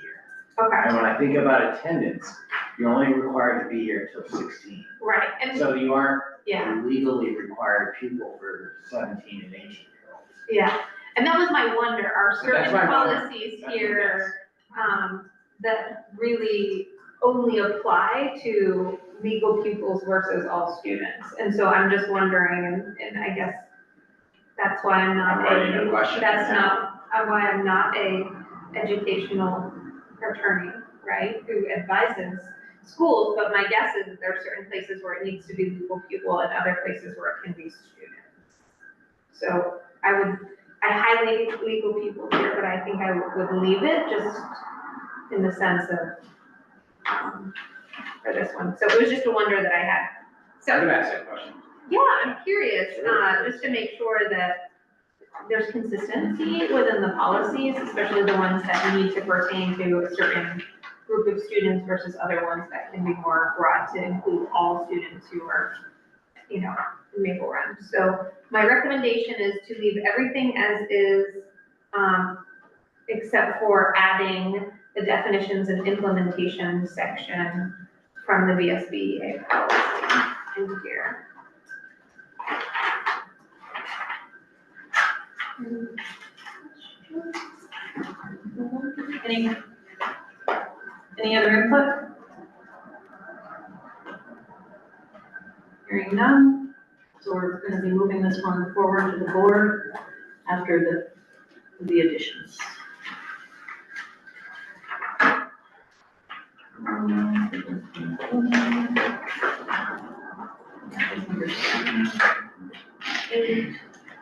Okay, And when I think about attendance, you're only required to be here till 16. right, and, So you aren't yeah, a legally required pupil for 17 and 18-year-olds. yeah. And that was my wonder, are But that's certain my wonder. policies That's my here, that really only apply to legal pupils versus all students? And so I'm just wondering, and I guess that's why I'm not I'm writing a question that's right not, why I'm not a educational attorney, right, who advises schools, but my guess is that there are certain places where it needs to be legal pupil and other places where it can be student. So I highlighted legal pupil here, but I think I would leave it just in the sense of, for this one. So it was just a wonder that I had. I So, can ask that question. yeah, I'm curious, just to make sure that there's consistency within the policies, especially the ones that need to pertain to a certain group of students versus other ones that can be more broad to include all students who are, in Maple Run. So my recommendation is to leave everything as is, except for adding the definitions and implementation section from the VSBA policy in here. Any other input? Hearing none, so we're gonna be moving this one forward to the board after the additions.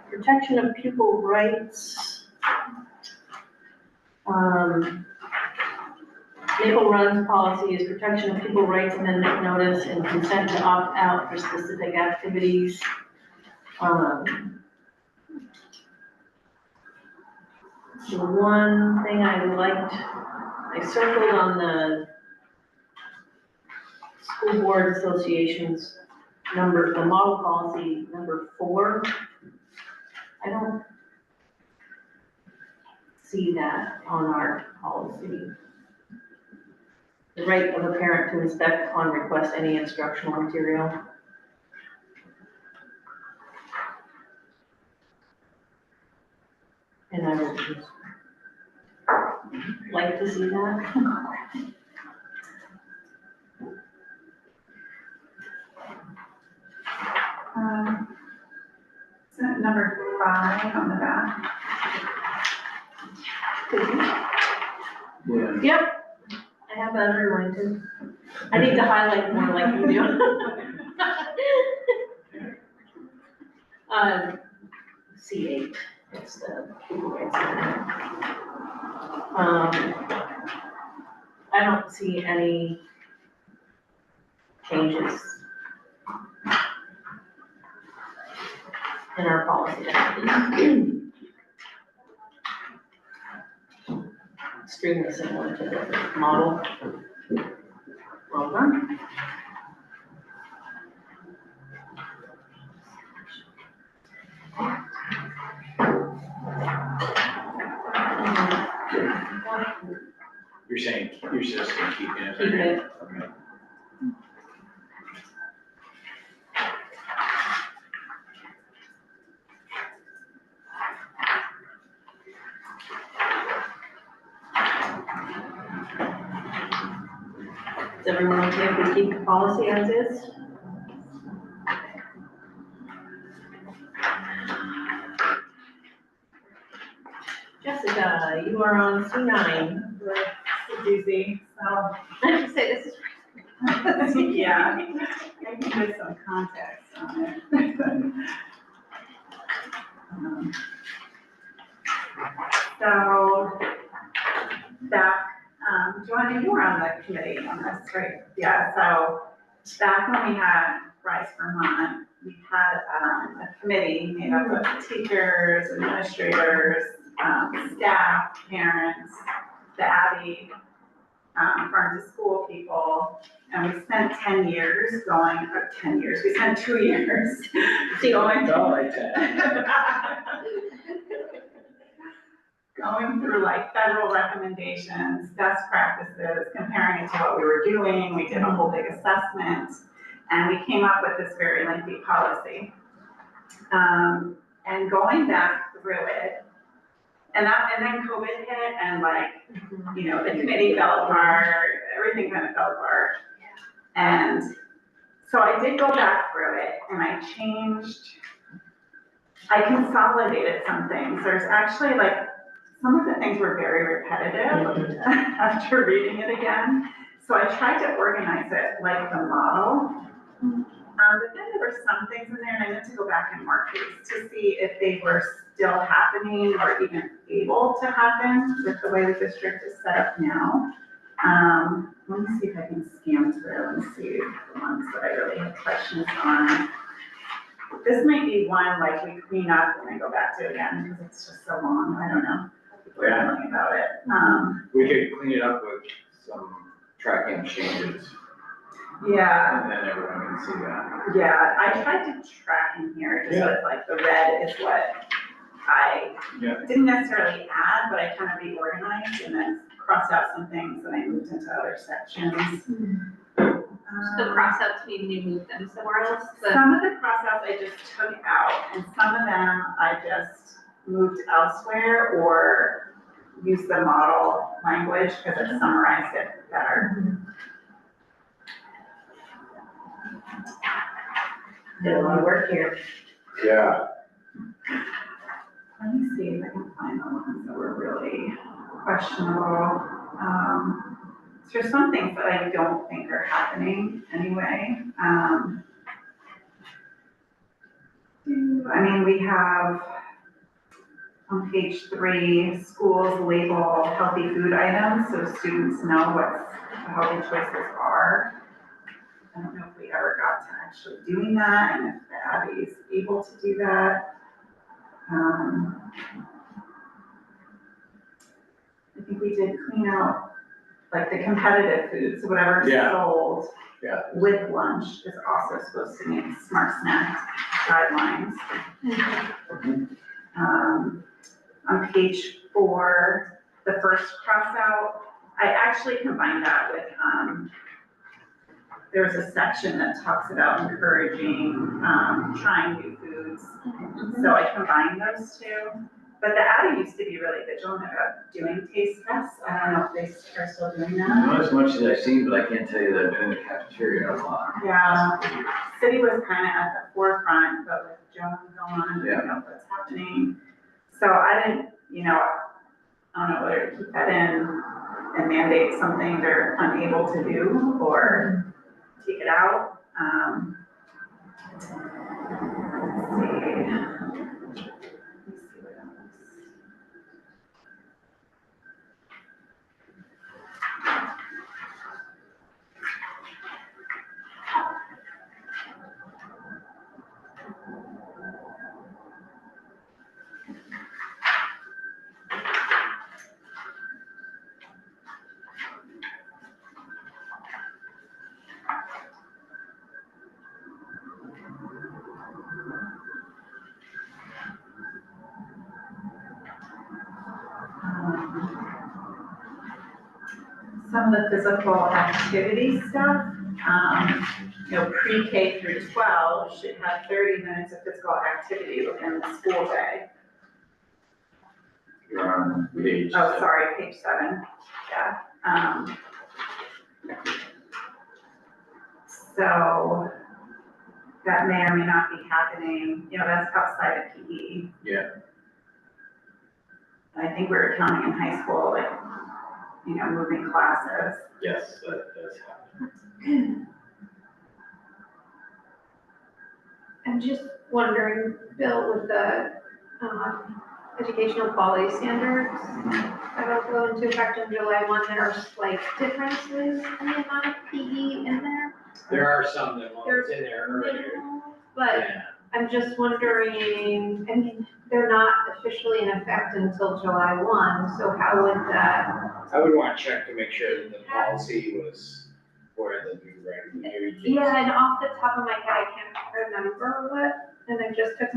Protection of pupil rights. Maple Run's policy is protection of pupil rights, amendment notice, and consent to opt out for specific activities. The one thing I circled on the School Board Association's the model policy number 4. I don't see that on our policy. The right of a parent to inspect upon request any instructional material. would like to see that. Is that number 5 on the back? Yeah. Yep, I have that underlined too. I need to highlight more like you do. C8, it's the. I don't see any changes in our policy. Extremely similar to the model. Well done. You're saying, you're just gonna keep it? Keep it. Okay. Is everyone okay if we keep the policy as is? Jessica, you are on C9. It's a doozy, so. I have to say, this is. Yeah, I can give some context on it. So, back, Joanna, you were on the committee on this, right? Yeah, so back when we had Rise Vermont, we had a committee made up of teachers, administrators, staff, parents, the Abbey, farm to school people, and we spent 10 years going, or 10 years, we spent 2 years going. Felt like that. Going through like federal recommendations, best practices, comparing it to what we were doing. We did a whole big assessment, and we came up with this very lengthy policy. And going back through it, and then COVID hit, and like, you know, the committee fell apart, everything kind of fell apart. And so I did go back through it, and I consolidated some things. There's actually like, some of the things were very repetitive after reading it again. So I tried to organize it like the model. But then there were some things in there, and I meant to go back and mark these to see if they were still happening or even able to happen with the way the district is set up now. Let me see if I can scan through and see the ones that I really have questions on. This might be one like we clean up and then go back to it again because it's just so long. I don't know. People are telling about it. We could clean it up with some tracking changes, Yeah. and then everyone can see that. Yeah, I tried to track in here, just with like the red is what I Yeah. didn't necessarily add, but I kind of reorganized and then crossed out some things and I moved into other sections. The crossouts, meaning you move them somewhere else, Some of the crossouts I just took out, and some of them I just moved elsewhere or used the model language because it summarized it better. Did a lot of work here. Yeah. Let me see if I can find the ones that were really questionable. There's some things that I don't think are happening anyway. I mean, we have on page 3, schools label healthy food items so students know what the healthy choices are. I don't know if we ever got to actually doing that and if the Abbey is able to do that. I think we did clean out like the competitive foods, so whatever's sold with lunch is also supposed to meet smart snack guidelines. On page 4, the first cross out, I actually combined that with, there's a section that talks about encouraging trying new foods. So I combined those two. But the Addy used to be really vigilant about doing taste tests. I don't know if they are still doing that. Not as much as I've seen, but I can't tell you that I've been in the cafeteria a lot. Yeah, city was kind of at the forefront, but with Joan going on, I Yeah. don't know what's happening. So I didn't, I don't know whether to keep that in and mandate something they're unable to do or take it out. Let's see. Let me see what else. Some of the physical activity stuff, pre-K through 12 should have 30 minutes of physical activity within the school day. You're on page. Oh, sorry, page 7, yeah. So that may or may not be happening, that's outside of PE. Yeah. And I think we're counting in high school, like, moving classes. Yes, that does happen. I'm just wondering, Bill, with the, educational quality standards that'll go into effect on July 1, there are slight differences in the amount of PE in there. There are some that was in there earlier. But Yeah. I'm just wondering, I mean, they're not officially in effect until July 1, so how would that? I would want to check to make sure that the policy was where the new Yeah, and off the top of my head, I can't remember what, and I just took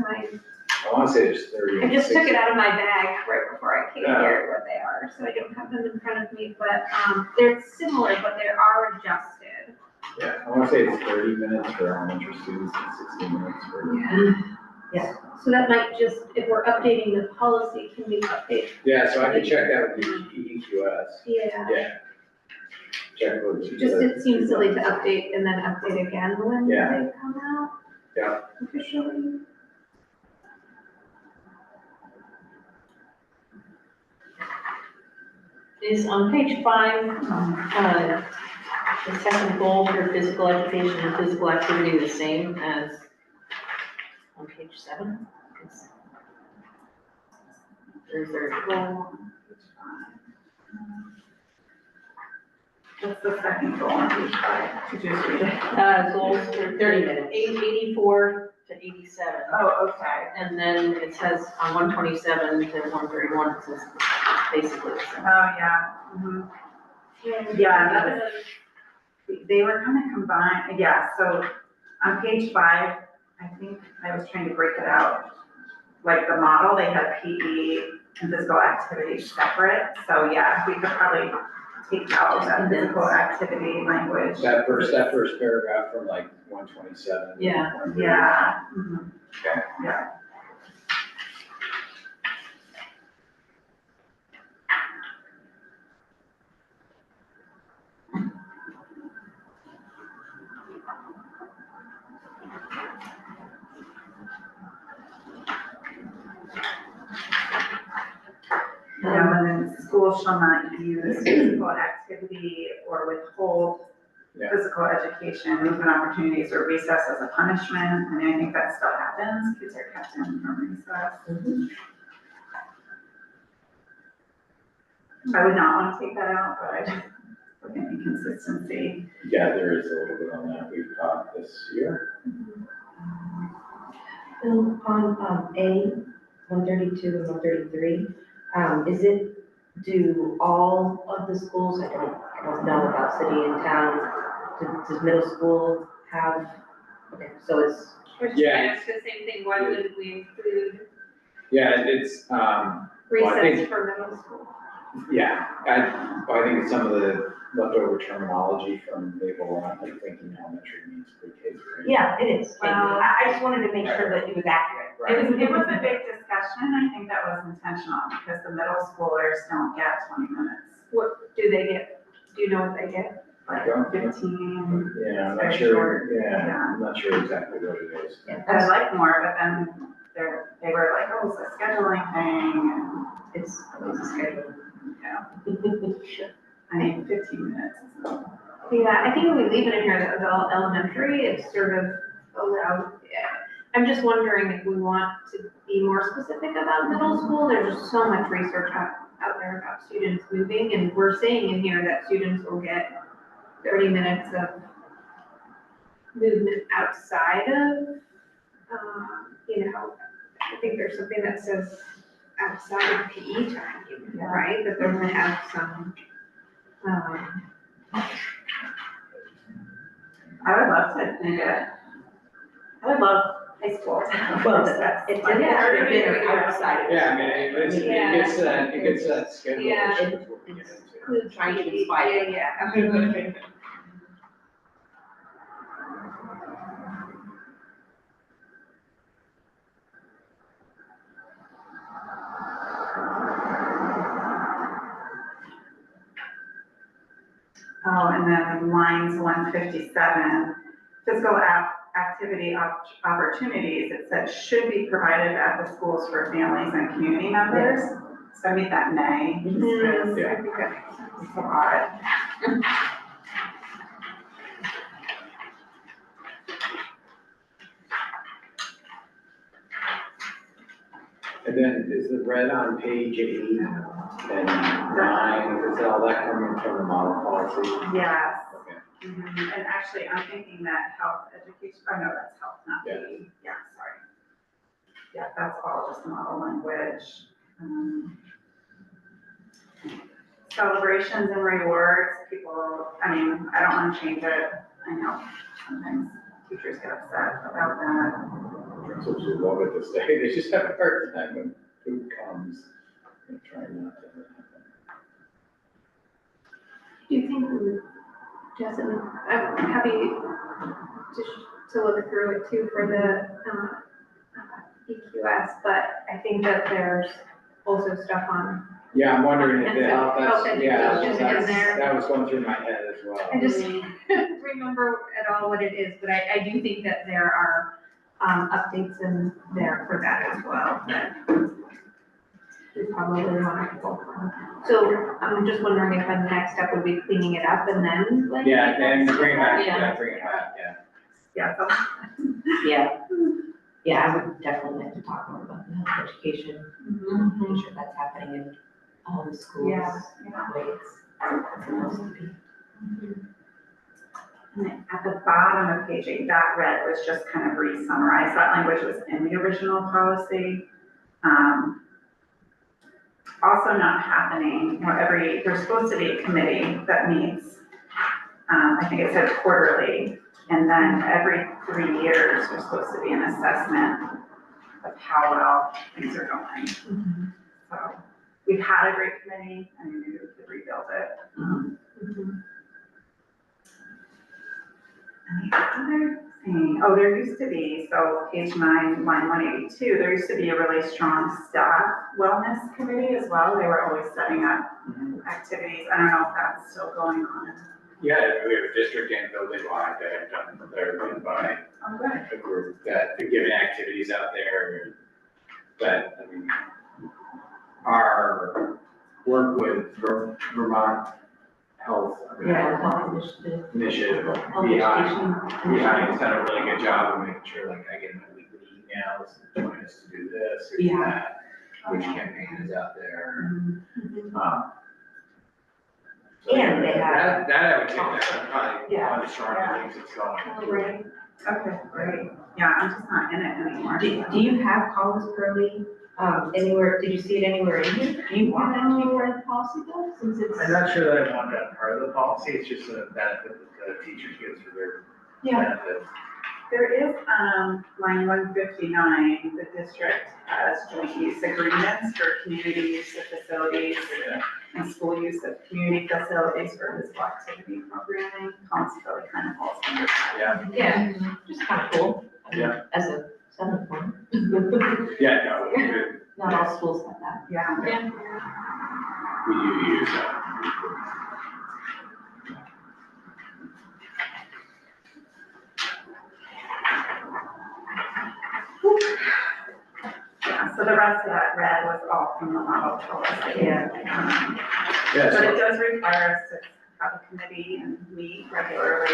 I want to say there's 30. I just took it out of my bag right before I came Yeah. here, what they are, so I don't have them in front of me, but, they're similar, but they are adjusted. Yeah, I want to say it's 30 minutes for elementary students and 60 minutes for. Yeah. So that might just, if we're updating the policy, can we update? Yeah, so I can check that with the EQS. Yeah. Yeah. Check with. Just, it seems silly to update and then update again when they Yeah. come out. Yeah. Officially. Is on page 5, the second goal for physical education and physical activity the same as on page 7? There's their goal. What's the second goal on page 5? Could you just read it? Goals for 30 minutes, 84 to 87. Oh, okay. And then it says on 127 to 131, it says basically the same. Oh, yeah. Mhm. Yeah, that was, they were kind of combined, yeah, so on page 5, I think I was trying to break it out. Like the model, they had PE and physical activity separate, so yeah, we could probably take out that physical activity language. That first paragraph from like 127. Yeah. Yeah. Mhm. Okay. Yeah. And then schools shall not use physical activity or withhold Yeah. physical education, movement opportunities, or recess as a punishment. I mean, I think that still happens. Kids are kept in from recess. I would not want to take that out, but I just look at inconsistency. Yeah, there is a little bit on that we've caught this year. Bill, on A, 132 and 133, is it, do all of the schools, I don't know about city and town, does middle school have, okay, so it's, We're just trying to ask the same thing, why wouldn't we include Yeah, it's, I think- recess for middle school? Yeah, I think it's some of the leftover terminology from Maple, like thinking elementary means pre-K through. Yeah, it is. And Well- I just wanted to make sure that it was accurate. It was a big discussion, I think that was intentional, because the middle schoolers don't get 20 minutes. What do they get? Do you know what they get? Like Yeah. 15, Yeah, I'm not Very sure, short. yeah, Yeah. I'm not sure exactly what it is. I'd like more, but then they were like, oh, it's a scheduling thing, It's a schedule. and, I mean, 15 minutes. Yeah, I think when we leave it in here, that adult elementary, it's sort of allowed, yeah. I'm just wondering if we want to be more specific about middle school. There's just so much research out there about students moving, and we're saying in here that students will get 30 minutes of movement outside of, I think there's something that says outside of PE time, right? That they're gonna have some, I would love to think it. I would love high school. Well, That's- it's like, dinner yeah. outside of. Yeah, I mean, it gets that schedule, Yeah. which is what we get into. includes Trying to PE. inspire. Yeah, absolutely. Oh, and then lines 157, physical activity opportunities, it said should be provided at the schools for families and community members. So I made that may, just because Yeah. I think that makes sense. it's so odd. And then is the red on page 8 and 9, is all that coming from the model policy? Yes. Okay. And actually, I'm thinking that health education, oh no, that's health, not Yeah. PE. Yeah, sorry. Yeah, that's all just model language. Celebrations and rewards, people, I mean, I don't want to change it. I know sometimes teachers get upset about that. So we love it this day, they just have a hard time when food comes and trying not to. Do you think, Justin, I'm happy to look through it too for the EQS, but I think that there's also stuff on, Yeah, I'm wondering if And the so health, health education is there. that was going through my head as well. I just remember at all what it is, but I do think that there are updates in there for that as well, that we probably want to go from. So I'm just wondering if the next step would be cleaning it up and then like. Yeah, and bring it back, Yeah. yeah, bring it back, yeah. Yeah, so Yeah, I would definitely like to talk more about the health education, making sure that's happening in all the schools. Yeah, The way it's supposed to be. and at the bottom of page 8, that red was just kind of re-summarized. That language was in the original policy. Also not happening, there's supposed to be a committee that meets, I think it said quarterly, and then every 3 years, there's supposed to be an assessment of how well things are going. So we've had a great committee, and maybe we could rebuild it. And the other thing, oh, there used to be, so page 9, line 182, there used to be a really strong staff wellness committee as well. They were always setting up activities. I don't know if that's still going on. Yeah, we have a district and building wide that have done, they're run by Oh, good. a group that are giving activities out there. That, I mean, our work with Vermont Health. Yeah, health initiative. Initiative Health behind education. has done a really good job of making sure, like, I get my weekly emails, join us to do this, or do Yeah. that, which campaign is out there. So, And they have- That I would say, that's probably Yeah. one of the stronger things that's going. Great. Okay, great. Yeah, I'm just not in it anymore. Do you have Collins Pearly, anywhere, did you see it anywhere in here? Do you want that to be part of the policy though, since it's? I'm not sure that I want that part of the policy, it's just a benefit that the teachers get for their Yeah. benefits. There is, line 159, the district has joint use agreements for community use of facilities. and school use of community facilities for physical activity programming, consequently kind of falls under that. Yeah, Just kind of cool. I mean, Yeah. As a seventh one. Yeah, no, we Not all schools have that. Yeah. do use that. Yeah, so the rest of that red was all from the model policy. Yeah. Yeah, But so it does require us to have a committee and meet regularly.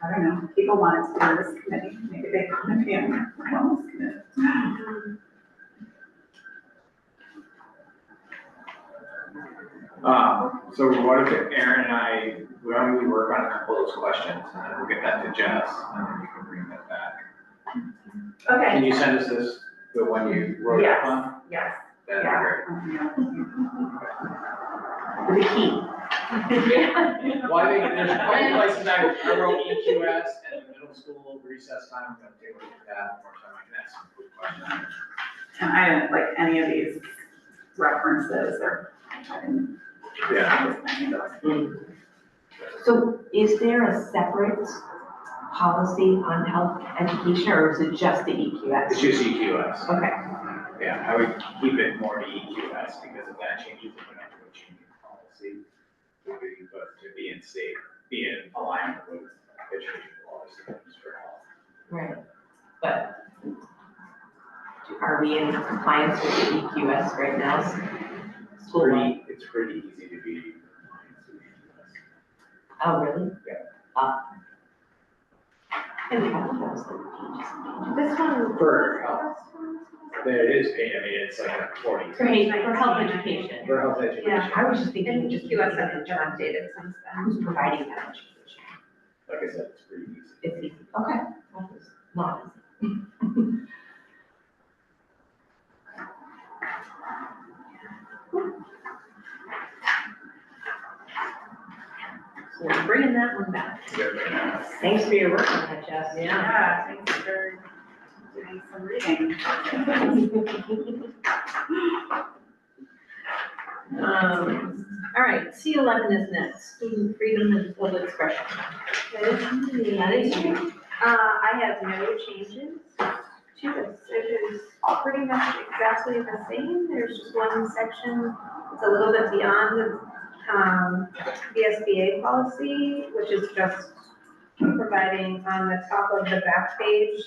I don't know, people wanted to be on this committee, maybe they want to be on the wellness committee. So what if Aaron and I, why don't we work on a couple of those questions, and then we'll get that to Jess, and then we can bring that back. Okay, Can you send us this, the one you wrote up on? yes, That'd be yeah. great. With a key. Well, I think there's a couple places I wrote EQS and the middle school recess time, I'm gonna take a look at that more time, I can ask some quick questions. And I didn't like any of these references or, I didn't. Yeah. Any of those. So is there a separate policy on health education, or is it just the EQS? It's just EQS, Okay, yeah, I would keep it more to EQS, because if that changes, then we have to go change the policy. But to be in state, be in alignment with education policy for health. right. But are we in compliance with the EQS right now? School wide? It's pretty easy to be in compliance with EQS. Oh, really? Yeah. And we have to post the this one. For health. There it is, I mean, it's like a 40. for health education. For health education. Yeah. I was just thinking And just. EQS hasn't been updated since then. Who's providing that education? Like I said, it's pretty easy. It's easy, okay. That was not easy. So we're bringing that one back. Thanks for your work on that, Jess. Yeah, thanks for doing some reading. All right, C11 is next, student freedom and full expression. That is true. I have no changes to this. It is pretty much exactly the same. There's just one section that's a little bit beyond the SBA policy, which is just providing on the top of the back page,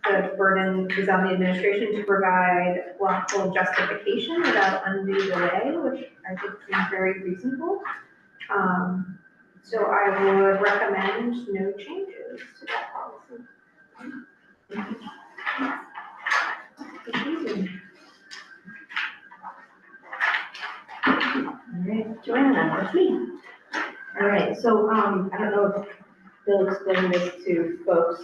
the burden is on the administration to provide lawful justification without undue delay, which I think seems very reasonable. So I would recommend no changes to that policy. All right, Joanna, that's me. All right, so, I don't know if Bill explained this to folks,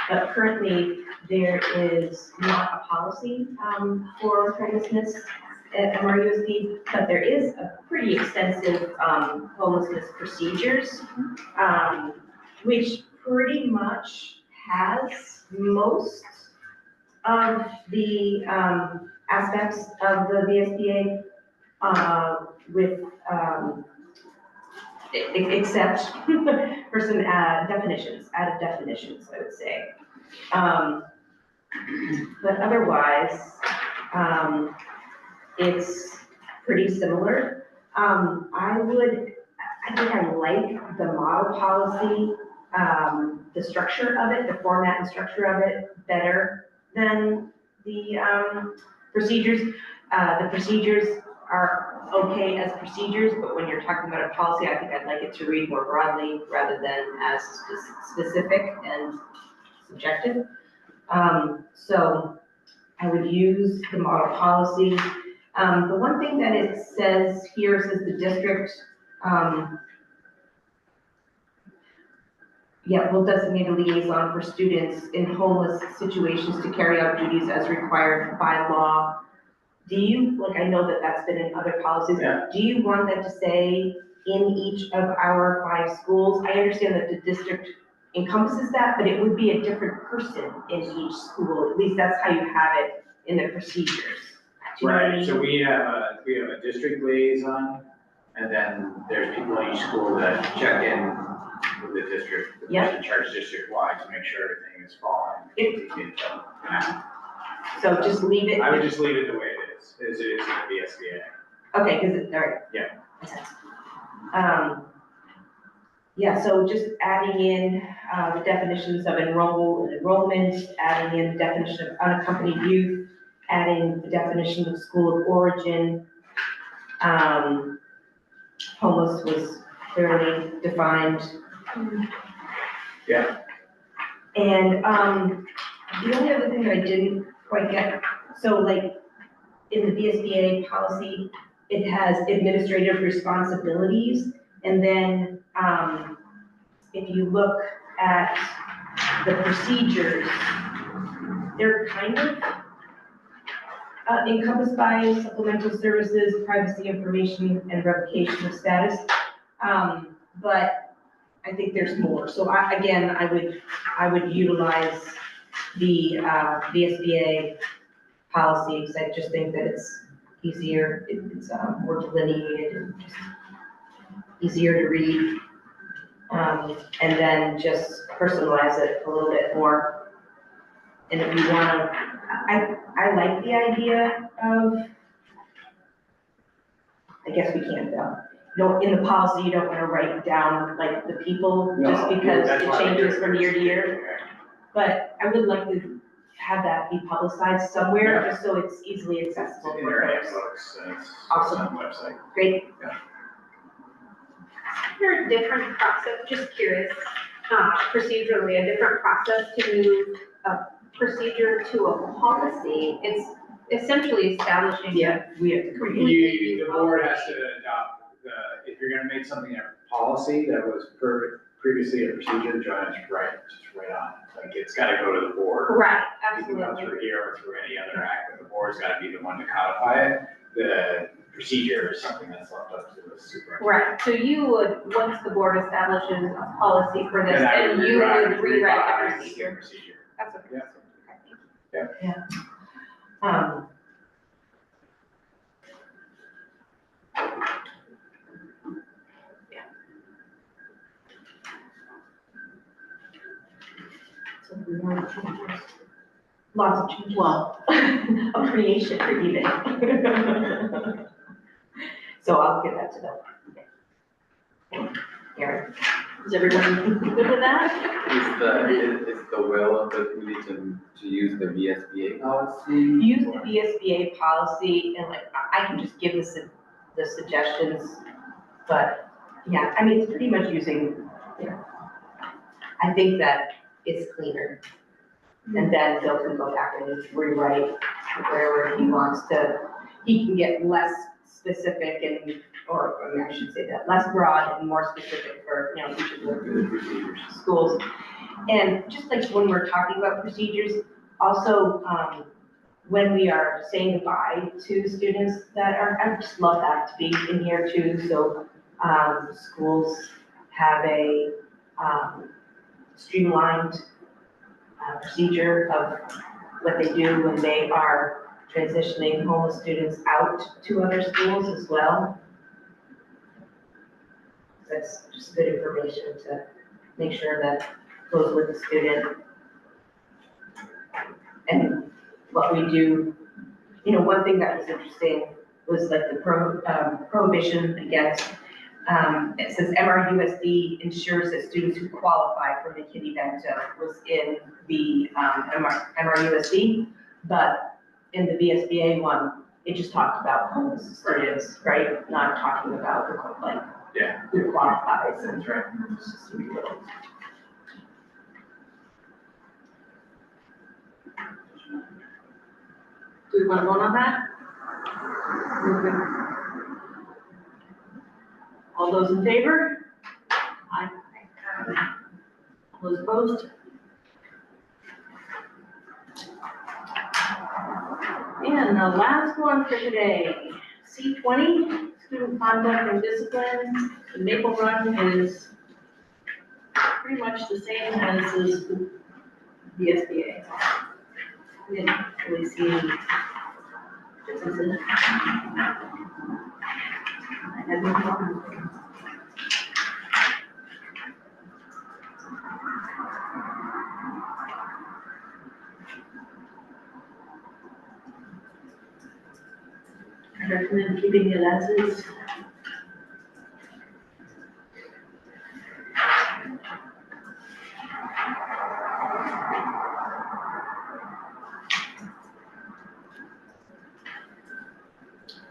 but currently there is not a policy, for homelessness at MRUSD, but there is a pretty extensive, homelessness procedures, which pretty much has most of the, aspects of the VSBA, with, except for some definitions, added definitions, I would say. But otherwise, it's pretty similar. I think I like the model policy, the structure of it, the format and structure of it better than the procedures. The procedures are okay as procedures, but when you're talking about a policy, I think I'd like it to read more broadly rather than as specific and subjective. So I would use the model policy. The one thing that it says here says the district, will designate a liaison for students in homeless situations to carry out duties as required by law. Do you, like, I know that that's been in other policies. Yeah. Do you want that to say in each of our 5 schools? I understand that the district encompasses that, but it would be a different person in each school. At least that's how you have it in the procedures. Do you know what I Right, mean? so we have a district liaison, and then there's people in each school that check in with the district, the Yep. person in charge district-wide to make sure everything is following. So just leave it. I would just leave it the way it is, as it is in the VSBA. Okay, because it's, all right. Yeah. Yeah, so just adding in, the definitions of enrollment, adding in the definition of unaccompanied youth, adding the definition of school of origin. Homeless was clearly defined. Yeah. And, the only other thing that I didn't quite get, so like, in the VSBA policy, it has administrative responsibilities, and then, if you look at the procedures, they're kind of encompassed by supplemental services, privacy information, and revocation of status. But I think there's more. So I would utilize the VSBA policy, because I just think that it's easier, it's more delineated and just easier to read. And then just personalize it a little bit more. And if you wanna, I like the idea of, I guess we can't, in the policy, you don't wanna write down like the people, just because That's it why we changes do from year to year. But I would like to have that be publicized somewhere, just so it's easily accessible In for our folks. books, and it's Awesome. on the website. Great. Is there a different process, just curious, procedurally, a different process to move a procedure to a policy? It's essentially establishing. Yeah, we have to create. The board has to adopt if you're gonna make something a policy that was previously a procedure, just right on. Like, it's gotta go to the board. Right, You can go absolutely. through here or through any other act, but the board's gotta be the one to codify it. The procedure is something that's left up to the superintendent. Right, so you would, once the board establishes a policy for this, Then I then you would rewrite revise the procedure. That's okay. Yeah. So we want changes. Lots of changes. Well, a creation even. So I'll give that to them. Erin, Is everyone good with that? Is the will of the committee to use the VSBA policy? use the VSBA policy and like, I can just give the suggestions, but yeah, I mean, it's pretty much using, I think that it's cleaner. And then Bill can go back and rewrite wherever he wants to, he can get less specific and, or I should say that, less broad and more specific for, each of the schools. And just like when we're talking about procedures, also, when we are saying goodbye to students that are, I just love that to be in here too. So, schools have a, streamlined procedure of what they do when they are transitioning homeless students out to other schools as well. That's just good information to make sure that goes with the student. And what we do, one thing that was interesting was like the prohibition against, it says MRUSD ensures that students who qualify for McKinney-Vento was in the MRUSD, but in the VSBA one, it just talked about homeless students, right? Not talking about who qualifies. That's right. It's just a little- Do we want to vote on that? All those in favor? Aye. All those opposed? And the last one for today, C20, student conduct and discipline. The Maple Run is pretty much the same as the SBA. We didn't really see any This is it. I have no problem. I recommend keeping it as is.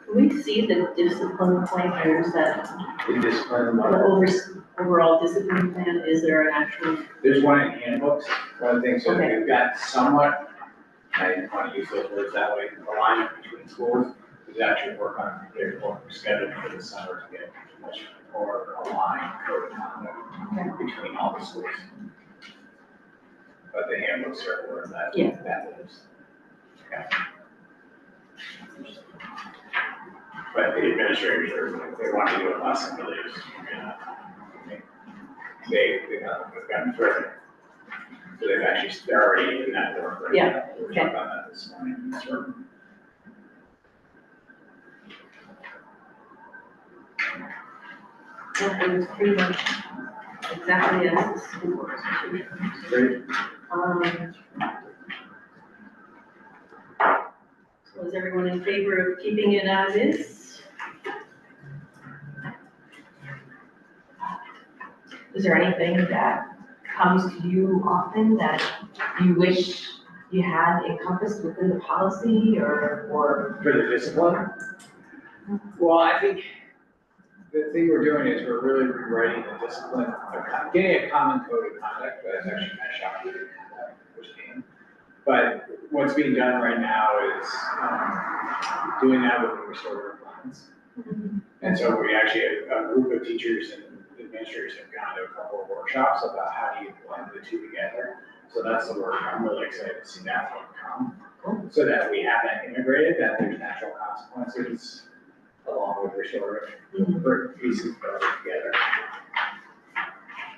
Can we see the discipline plan, or is that The discipline, the overall discipline plan? Is there an actual? there's one in handbooks, one of the things that Okay. we've got somewhat, I didn't want to use those words that way, alignment between schools. Is actually work on their work schedule for the summer to get much more aligned code of conduct between all the schools. But the handbooks are where that, Yeah. that lives. Yeah. But the administrators are, if they want to do a lesson, really just, they've gotten further. So they've actually, they're already in that work right Yeah. now. We were talking about that this morning. Sure. It was pretty much exactly as the school board institution. Great. So is everyone in favor of keeping it as is? Is there anything that comes to you often that you wish you had encompassed within the policy or? For the discipline? Well, I think the thing we're doing is we're really rewriting the discipline, getting a common code of conduct, but it's actually kind of shocking, which came. But what's being done right now is doing that with the restorative plans. And so we actually, a group of teachers and administrators have gone to a couple of workshops about how do you blend the two together. So that's the work. I'm really excited to see that one come. So that we have that integrated, that there's natural consequences along with restorative pieces put together.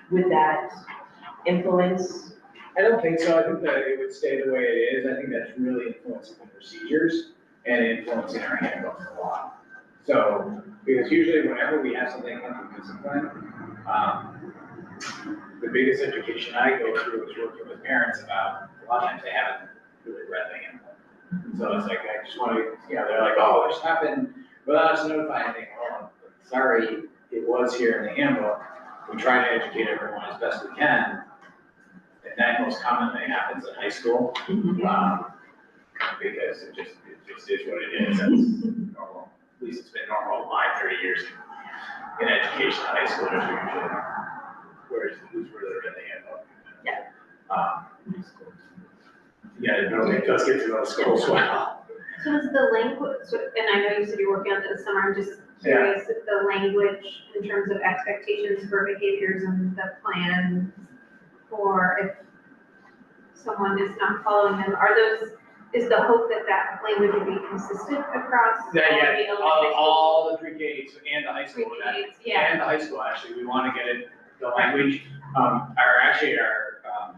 Would that influence? I don't think so. I think that it would stay the way it is. I think that's really influencing the procedures and influencing our handbooks a lot. So, because usually whenever we have something come from discipline, the biggest education I go through is working with parents about, a lot of times they haven't really read the handbook. So it's like, I just want to, they're like, oh, this happened without us notifying. I think, oh, sorry, it was here in the handbook. We try to educate everyone as best we can. And that most commonly happens in high school, because it just is what it is. That's normal. At least it's been normal my 30 years in education in high school. There's usually who's really in the handbook. It does get to know the school as well. So is the language, and I know you said you're working on it this summer, I'm just curious if the language in terms of expectations for behaviors and the plan, or if someone is not following them, is the hope that that language would be consistent across all the elementary schools? All the pre-Ks and the high school. Pre-Ks, yeah. And the high school, actually, we want to get it, the language, our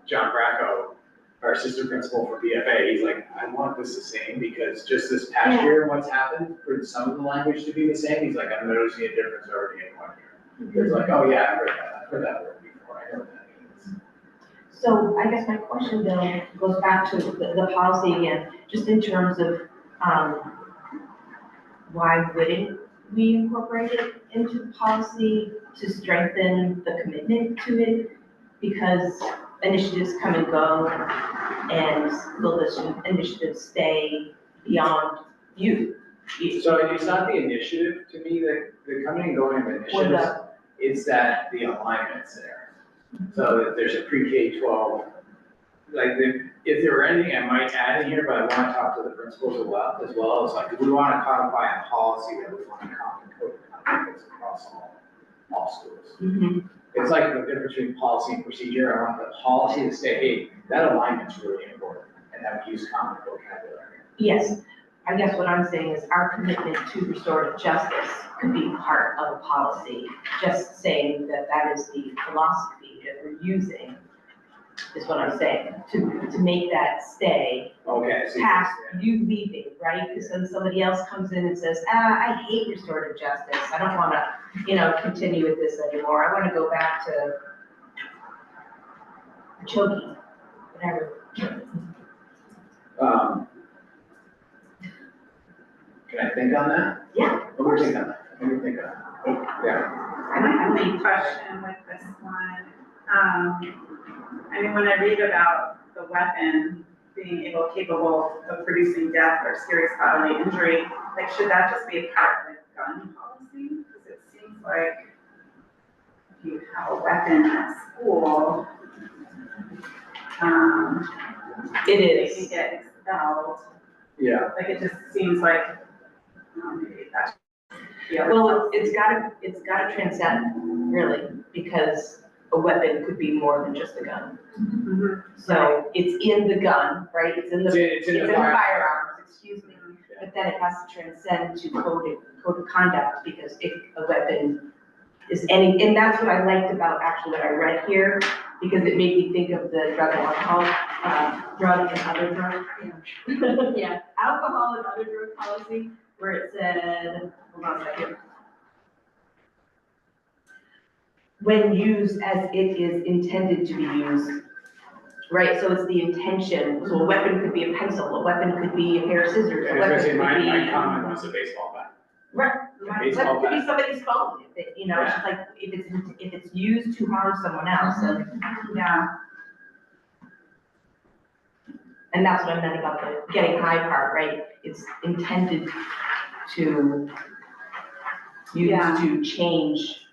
John Bracco, our assistant principal for BFA, he's like, I want this the same, because just this past year, what's happened, for some of the language to be the same, he's like, I'm noticing a difference already in 1 year. It's like, oh yeah, I've heard that word before, I know what that means. So I guess my question though goes back to the policy again, just in terms of, why wouldn't we incorporate it into the policy to strengthen the commitment to it? Because initiatives come and go, and will this initiative stay beyond you? So it's not the initiative, to me, the coming and going of initiatives, it's that the alignment's there. So that there's a pre-K-12, like, if there were anything I might add in here, but I want to talk to the principals as well, it's like, do we want to codify a policy that we want to common code of conduct across all schools? It's like the difference between policy and procedure. I want the policy to say, hey, that alignment's really important, and that we use common vocabulary. Yes, I guess what I'm saying is our commitment to restorative justice could be part of a policy, just saying that that is the philosophy that we're using. is what I'm saying, to make that stay Okay, I see. past you leaving, right? Because then somebody else comes in and says, I hate restorative justice, I don't wanna, continue with this anymore, I wanna go back to choking, whatever. Can I think on that? Yeah, Let me think on that. Yeah. I might have a question with this one. I mean, when I read about the weapon being capable of producing death or serious bodily injury, like, should that just be a part of the gun policy? Because it seems like if you have a weapon at school, it they can is. get expelled. Yeah. Like, it just seems like, maybe that's. Well, it's gotta transcend, really, because a weapon could be more than just a gun. Mhm. So it's in the gun, right, it's in the It's in the firearms, excuse me, but then it has to transcend to code of conduct, because if a weapon is and that's what I liked about actually what I read here, because it made me think of the drug and alcohol, drug and other drug. Yeah, alcohol and other drug policy, where it said, hold on a second. When used as it is intended to be used, right, so it's the intention, so a weapon could be a pencil, a weapon could be a pair of scissors, a I was gonna weapon say, could my be. comment was a baseball bat. Right, Baseball weapon could be bat. somebody's phone, if it, it's just like, if it's used to harm someone else, Yeah. and that's what I meant about the getting high part, right? It's intended to Yeah. to change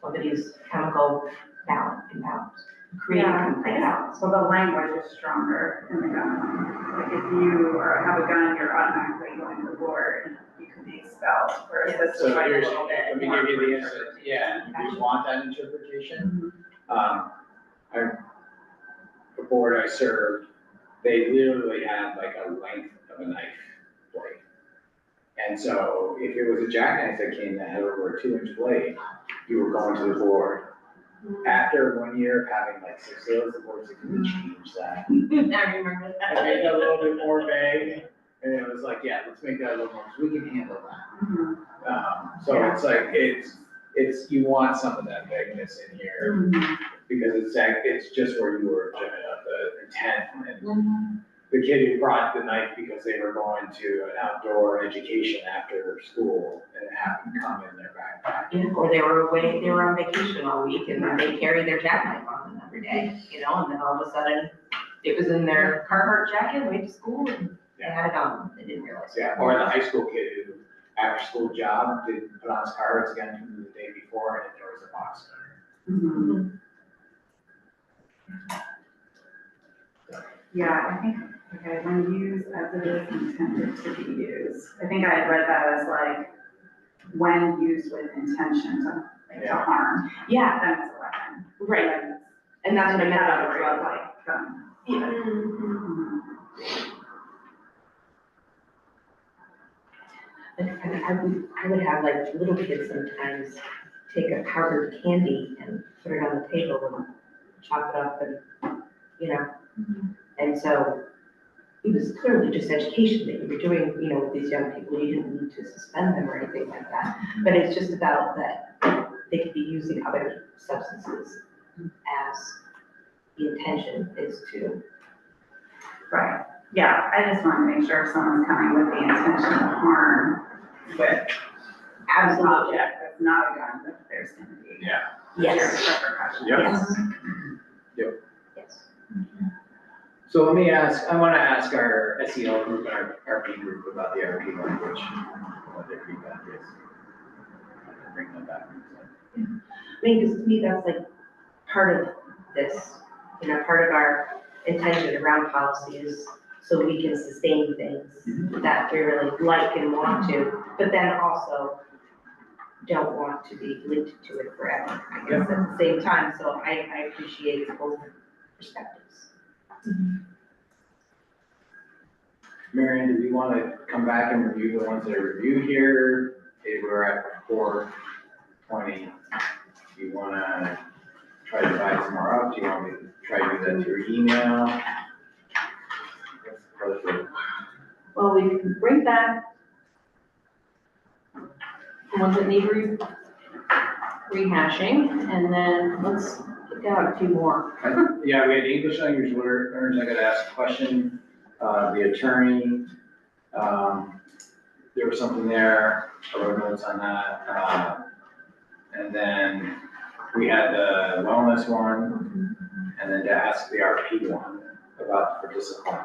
somebody's chemical imbalance, create a Yeah, chemical I imbalance. guess, so the language is stronger in the gun. Like, if you have a gun, you're automatically going to board, you could be expelled, whereas this is So like a here's, little bit. let me more give you the free answer. interpretation. Yeah, if you want that interpretation. Mhm. The board I served, they literally had like a length of a knife blade. And so if it was a jackknife that came that had over a 2-inch blade, you were going to the board. After 1 year of having like 6 of those, the board said, can we change that? I remember And make that a little bit more vague. And it was like, yeah, let's make that a little more, so we can handle that. Mhm. So it's like, it's, you want some of that vagueness in here, Mhm. because it's just where you were, the intent. And the kid who brought the knife because they were going to an outdoor education after school, and it happened to come in their backpack. Yeah, or they were on vacation all week and they carried their jackknife on them every day, and then all of a sudden, it was in their Carhartt jacket, went to school and they had it on, they didn't realize. Yeah, or the high school kid who, after school job, didn't put on his cards again the day before, and there was a box cutter. Mhm. Yeah, I think, okay, when used as it is intended to be used. I think I had read that as like, when used with intention to harm, Yeah, then it's a weapon. right, and that's what I meant about a Category drug. of, like, gun. Yeah. Mhm. I would have like little kids sometimes take a powdered candy and put it on the table and chop it up and, and so it was clearly just education that you were doing, with these young people. You didn't need to suspend them or anything like that. But it's just about that they could be using other substances as the intention is to. Right, yeah, I just want to make sure if someone's coming with the intention to harm with an object that's not a gun, that there's going to be. Yeah. Yes. Repercussions. Yes. Yes. So let me ask, I want to ask our SEL group and our RP group about the RP language, what their feedback is. I can bring them back. I mean, because to me, that's like part of this, part of our intention around policies, so we can sustain things that we really like and want to, but then also don't want to be linked to it forever, I guess, at the same time, so I appreciate both perspectives. Marianne, do you want to come back and review the ones that are reviewed here? If we're at 4:20, do you want to try to divide some more up? Do you want me to try to do that through email. Perfect. Well, we can bring back the ones that need rehashing, and then let's pick out a few more. Yeah, we had English language learners, I gotta ask a question, the attorney, there was something there, I wrote notes on that, and then we had the wellness one, and then to ask the RP one about the participant.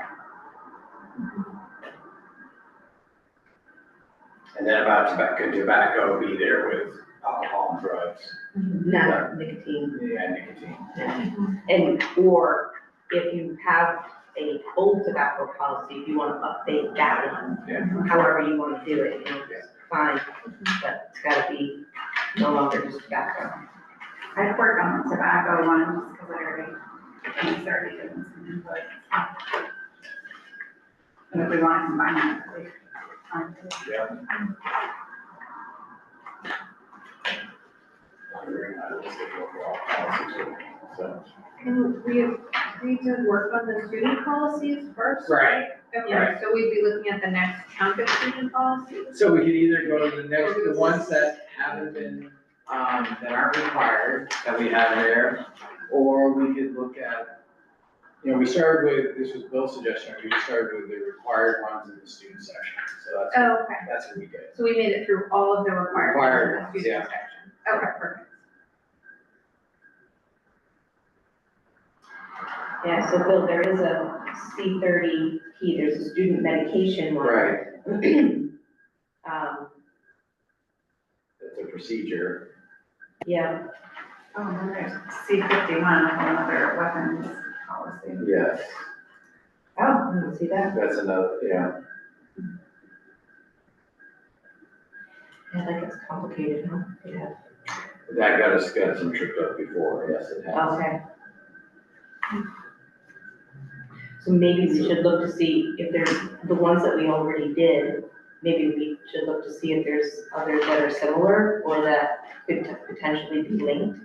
And then about tobacco be there with alcohol and drugs, Not nicotine. yeah, nicotine. And, or if you have a old tobacco policy, if you want to update that one, Yeah. however you want to do it, it's fine, but it's gotta be no longer just tobacco. I'd work on the tobacco one, just because I already given some input. And if we want to combine it, we can. Yeah. So. And we agreed to work on the student policies first? Right. Okay, Right. so we'd be looking at the next chunk of student policies? So we could either go to the next, the ones that haven't been, that aren't required, that we have there, or we could look at, you know, we started with, this was Bill's suggestion, we started with the required ones in the student section, so Oh, okay, that's what we did. so we made it through all of the requirements Required in the ones, student section? Okay, perfect. Yeah, so Bill, there is a C30P, there's a student medication one. Right, Um, that's a procedure. yeah, Oh, and then there's C51, another weapons policy. Yes. oh, I didn't see that. That's another, yeah. Yeah, that gets complicated, huh? Yeah. That got some tripped up before, yes, it has. Okay. So maybe we should look to see if there's, the ones that we already did, maybe we should look to see if there's others that are similar or that could potentially be linked.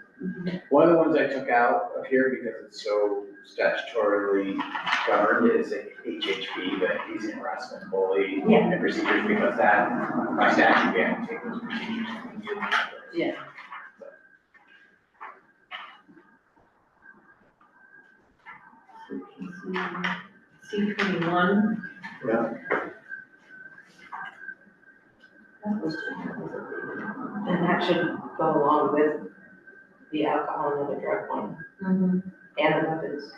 One of the ones I took out of here because it's so statutorily governed is a HHB, the hazing, harassment, bully, Yeah. and procedures, because that, by statute, we have to take those procedures. Yeah. C21. Yeah. And that should go along with the alcohol and the drug one and the weapons.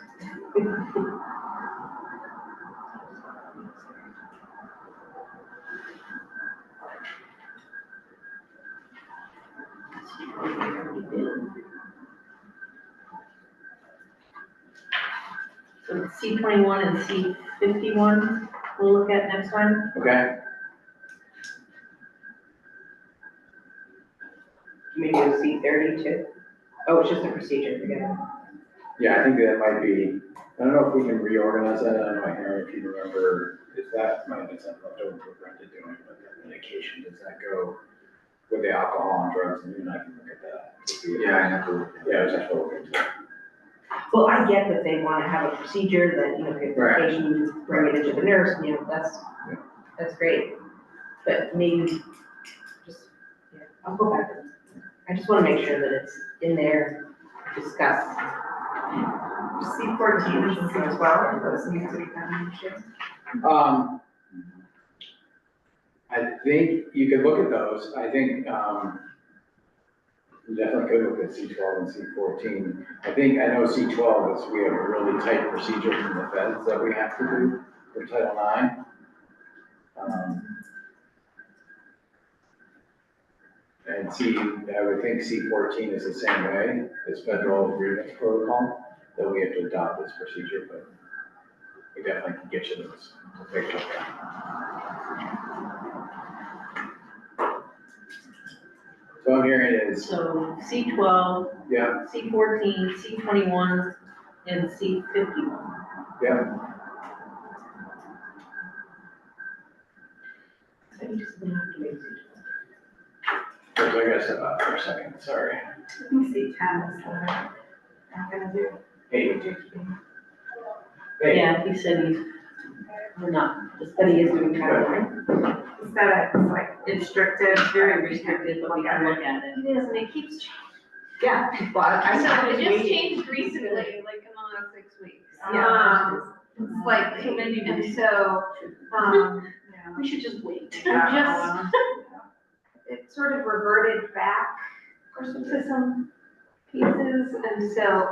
So C21 and C51, we'll look at next time. Okay, Maybe a C30 too. Oh, it's just a procedure, forget it. yeah, I think that might be, I don't know if we can reorganize that, I don't know, Aaron, if you remember, if that might have been something left over for Brenda doing, but the medication, does that go with the alcohol and drugs, and you and I can look at that? Yeah, I have to. Yeah, just have to look into it. Well, I get that they want to have a procedure that, you know, if the Right. patient, you bring it into the nurse, you know, that's great. But maybe just, yeah, I'll go back. I just want to make sure that it's in there, discussed. C14 and C12, those need to be done this year. I think you could look at those, I think, you definitely could look at C12 and C14. I know C12 is, we have a really tight procedure from the feds that we have to do for Title IX. And I would think C14 is the same way, as federal grievance protocol, that we have to adopt this procedure, but we definitely can get you those to take a look at. So I'm hearing is, So C12, yeah, C14, C21, and C51. yeah, So you just don't have to make it. I gotta step out for a second, sorry. I think C10 is the, I'm gonna do. Hey, Yeah, he said he's, we're not, But he is doing Caroline. Instead it's like restricted, it's very restricted, but we can look at it. It is, and it keeps changing. Yeah, well, I So saw it it just changed recently, like in the last 6 weeks. Yeah. It's like, and so, yeah. We should just wait. just, it sort of reverted back to some pieces, and so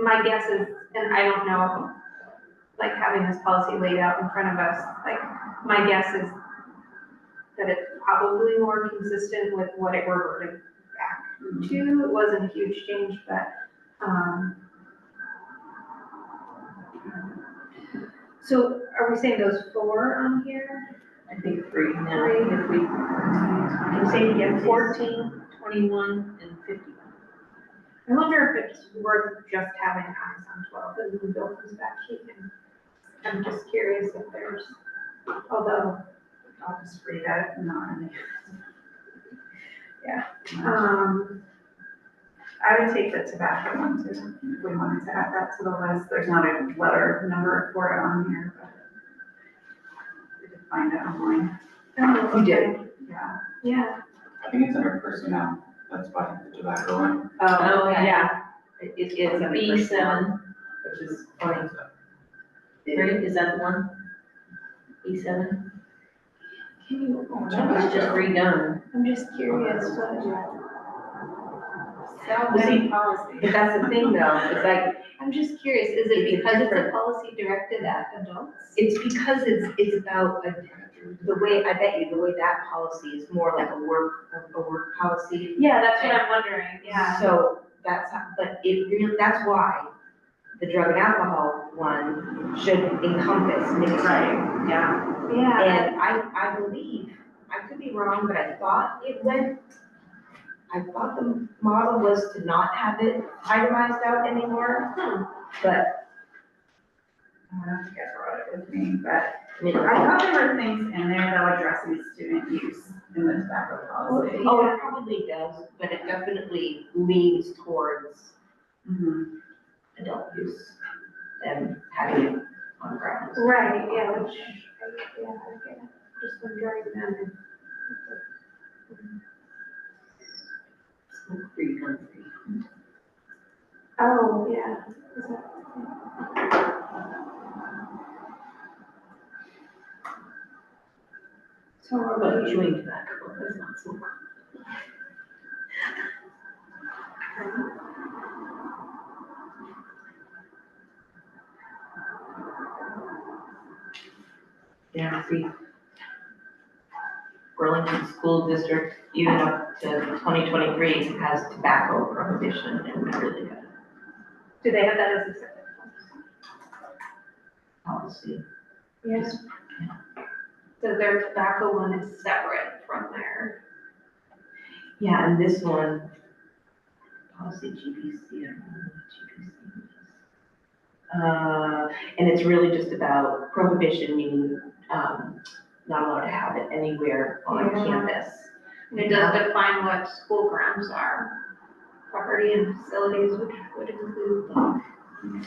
my guess is, and I don't know, like having this policy laid out in front of us, like, my guess is that it's probably more consistent with what it reverted back to. It wasn't a huge change, but, so are we saying those 4 on here? I think 3 now, if we, can you say it again, 14, 21, and 51. I wonder if it's worth just having eyes on 12, and when Bill comes back, he can, I'm just curious if there's, although, I'll just read it, not any. I would take the tobacco one too, if we wanted to add that to the list. There's not a letter number for it on here, but we did find it online. oh, You okay. did? Yeah. Yeah, I think it's under personnel, that's why the tobacco one. Oh, Okay. yeah. It is under B7, personnel, which is fine. right, is that the one? B7? can you, It was just redone. I'm just curious what, So Well, see, many policies. But that's the thing though, it's like, I'm just curious, is it It's a because it's a different- policy directed at adults? it's because it's about the way, I bet you, the way that policy is more like a work policy. Yeah, that's what I'm wondering, yeah. So that's, but it really, that's why the drug and alcohol one should encompass nicotine. Right, yeah. Yeah, And I believe, I could be wrong, but I thought the model was to not have it itemized out anymore, but I don't think I brought it with me, but I mean, I thought there were things in there though addressing student use in the tobacco policy. oh, it probably does, but it definitely leans towards Mhm. adult use and having it on grounds. right, yeah, which, yeah, I get it, just wondering then. Smoke free, gun free. Oh, yeah. Is that- So are But we, chewing tobacco, that's not smoke. Yeah, see. Burlington School District, even up to 2023, has tobacco prohibition, and we really got do they have that as a separate policy. Yeah. So their tobacco one is separate from their, Yeah, and this one, policy GBC, I don't know what GBC is. And it's really just about prohibition, meaning, not allowed to have it anywhere on Yeah. campus. and it does define what school grounds are. Property and facilities, which would include like.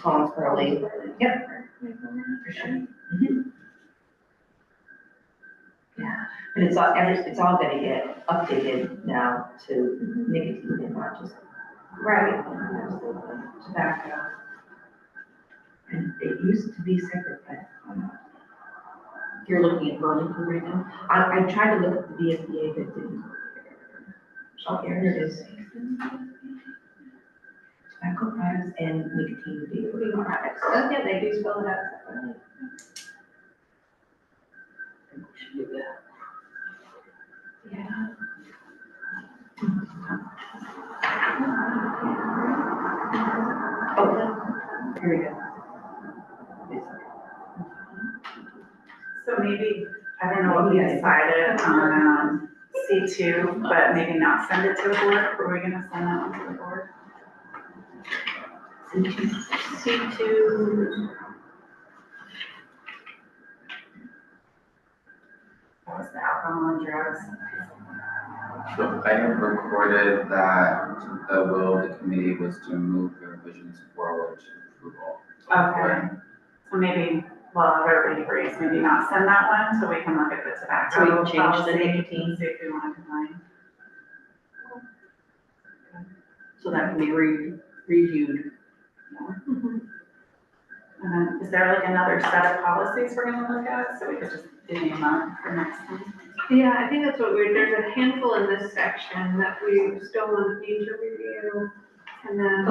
Tom's early. Yep. For sure. Yeah, but it's all gonna get updated now to nicotine and not just Right, absolutely. tobacco. And it used to be separate, but You're looking at Burlington right now? I tried to look at the VSBA, but it didn't. Oh, here it is. Tobacco products and nicotine vapor products. Oh, yeah, they do spell it out separately. I think we should do that. Yeah. Oh, here we go. So maybe, I don't know what we decided on, C2, but maybe not send it to the board. Were we gonna send that one to the board? C2, That was the alcohol and drugs. So I have recorded that the will of the committee was to move the revisions forward to approval. Okay, so maybe, well, everybody agrees, maybe not send that one, so we can look at the tobacco So we can change the policy, nicotine. see if we want to combine. So that can be reviewed. And then, is there like another set of policies we're gonna look at, so we could just divvy them up for next time? Yeah, I think that's what there's a handful in this section that we still need to review. And then,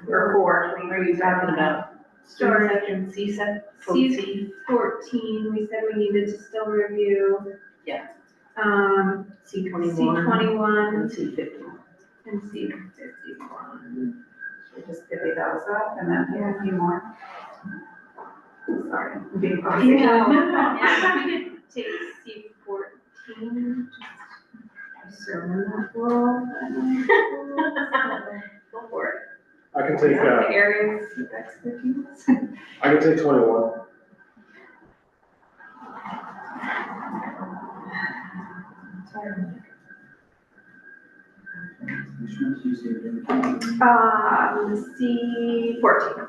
Or four, we were using Talking about Storage. section, C set, code C C, 14, we said we needed to still review. Yeah. C C 21, 21 and C 50. and C 51. We just divvy those up and then do a few more. Sorry, I'm being Yeah, fussy. yeah, we could take C 14, just sermon that role. Go for it. I can take, Areas of expertise. I can take 21. Which ones do you see? C 14.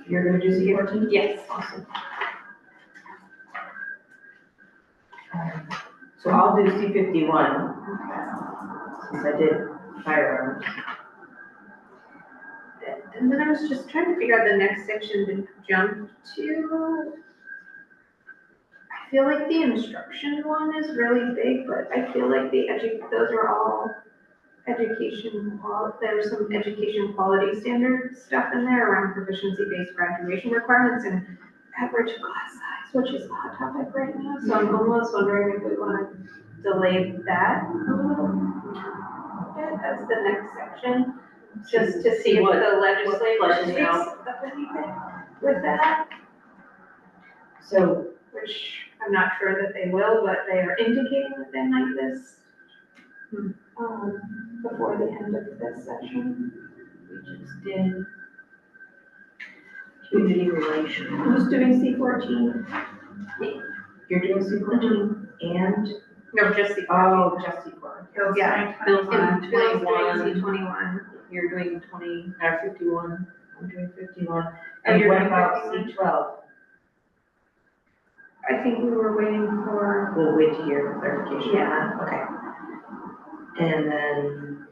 You're gonna do C 14? Yes. Awesome. So I'll do C 51, since I did firearms. And then I was just trying to figure out the next section to jump to. I feel like the instruction one is really big, but I feel like those are all education, there's some education quality standard stuff in there around proficiency-based graduation requirements and average class size, which is a hot topic right now. So I'm almost wondering if we want to delay that a little bit as the next section, just to see if what- the legislature fleshes takes out. up anything with that, So, which I'm not sure that they will, but they are indicating that they might this before the end of this session. we just did community relations. Who's doing C 14? You're doing C 14 and, No, just C 14. oh, just C 14. Bill's Yeah. doing Bill's 21. doing Bill's doing 21, C 21. you're doing 20, 51, I'm doing 51. Oh, And you're what doing about 51? C 12? I think we were waiting for, We'll wait to hear clarification. yeah. Okay. And then,